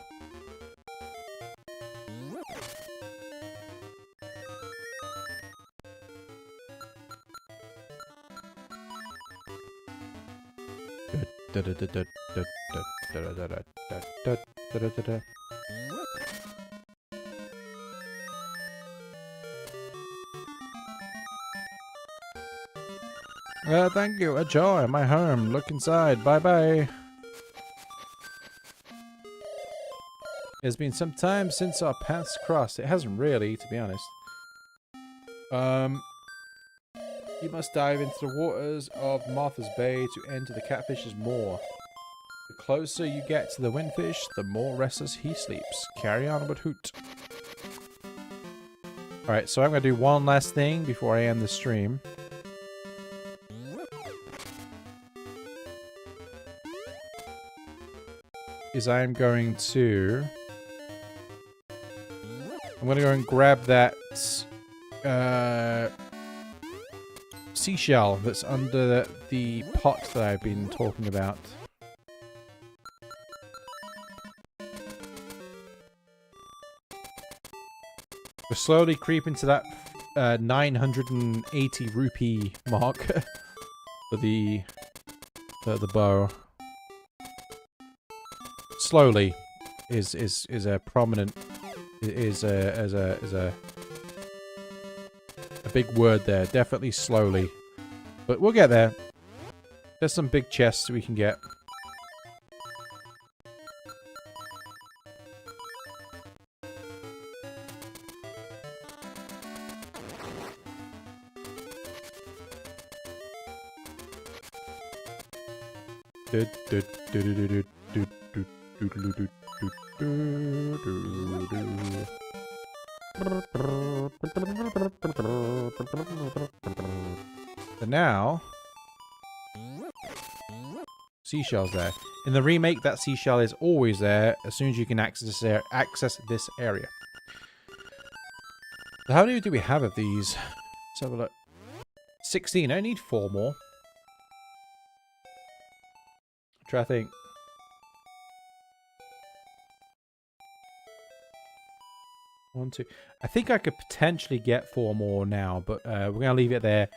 Speaker 1: Thank you. A joy. My home. Look inside. Bye-bye. It's been some time since our paths crossed. It hasn't really, to be honest. You must dive into the waters of Martha's Bay to enter the catfish's maw. The closer you get to the Windfish, the more restless he sleeps. Carry on but hoot. Alright, so I'm going to do one last thing before I end the stream. Is I'm going to go and grab that seashell that's under the pot that I've been talking about. We're slowly creeping to that 980 rupee mark for the bow. Slowly is a prominent is a a big word there. Definitely slowly. But we'll get there. There's some big chests we can get. So now, seashells there. In the remake, that seashell is always there as soon as you can access this area. So how many do we have of these? Let's have a look. 16. I need 4 more. Try to think. One, two. I think I could potentially get 4 more now, but we're going to leave it there.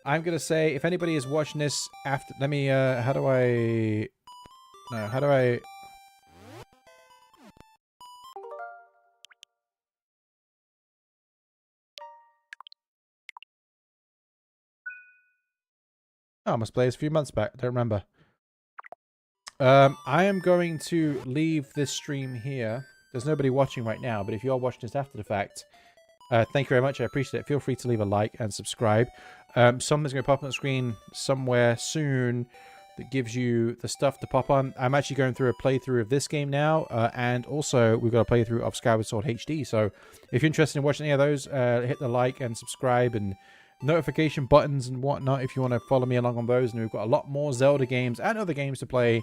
Speaker 1: I'm going to say, if anybody is watching this after... Let me... how do I... No, how do I... Oh, I must play this a few months back. I don't remember. I am going to leave this stream here. There's nobody watching right now, but if you are watching this after the fact, thank you very much. I appreciate it. Feel free to leave a like and subscribe. Something's going to pop on the screen somewhere soon that gives you the stuff to pop on. I'm actually going through a playthrough of this game now, and also we've got a playthrough of Skyward Sword HD. So if you're interested in watching any of those, hit the like and subscribe and notification buttons and whatnot if you want to follow me along on those. And we've got a lot more Zelda games and other games to play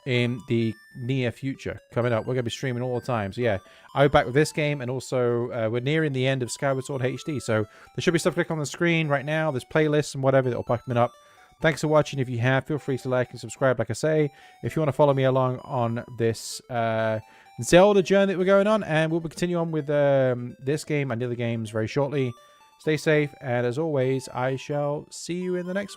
Speaker 1: in the near future coming up. We're going to be streaming all the time. So yeah, I'll be back with this game, and also we're nearing the end of Skyward Sword HD. So there should be stuff click on the screen right now. There's playlists and whatever that will pop up. Thanks for watching. If you have, feel free to like and subscribe, like I say. If you want to follow me along on this Zelda journey that we're going on, and we'll continue on with this game and the other games very shortly. Stay safe, and as always, I shall see you in the next one.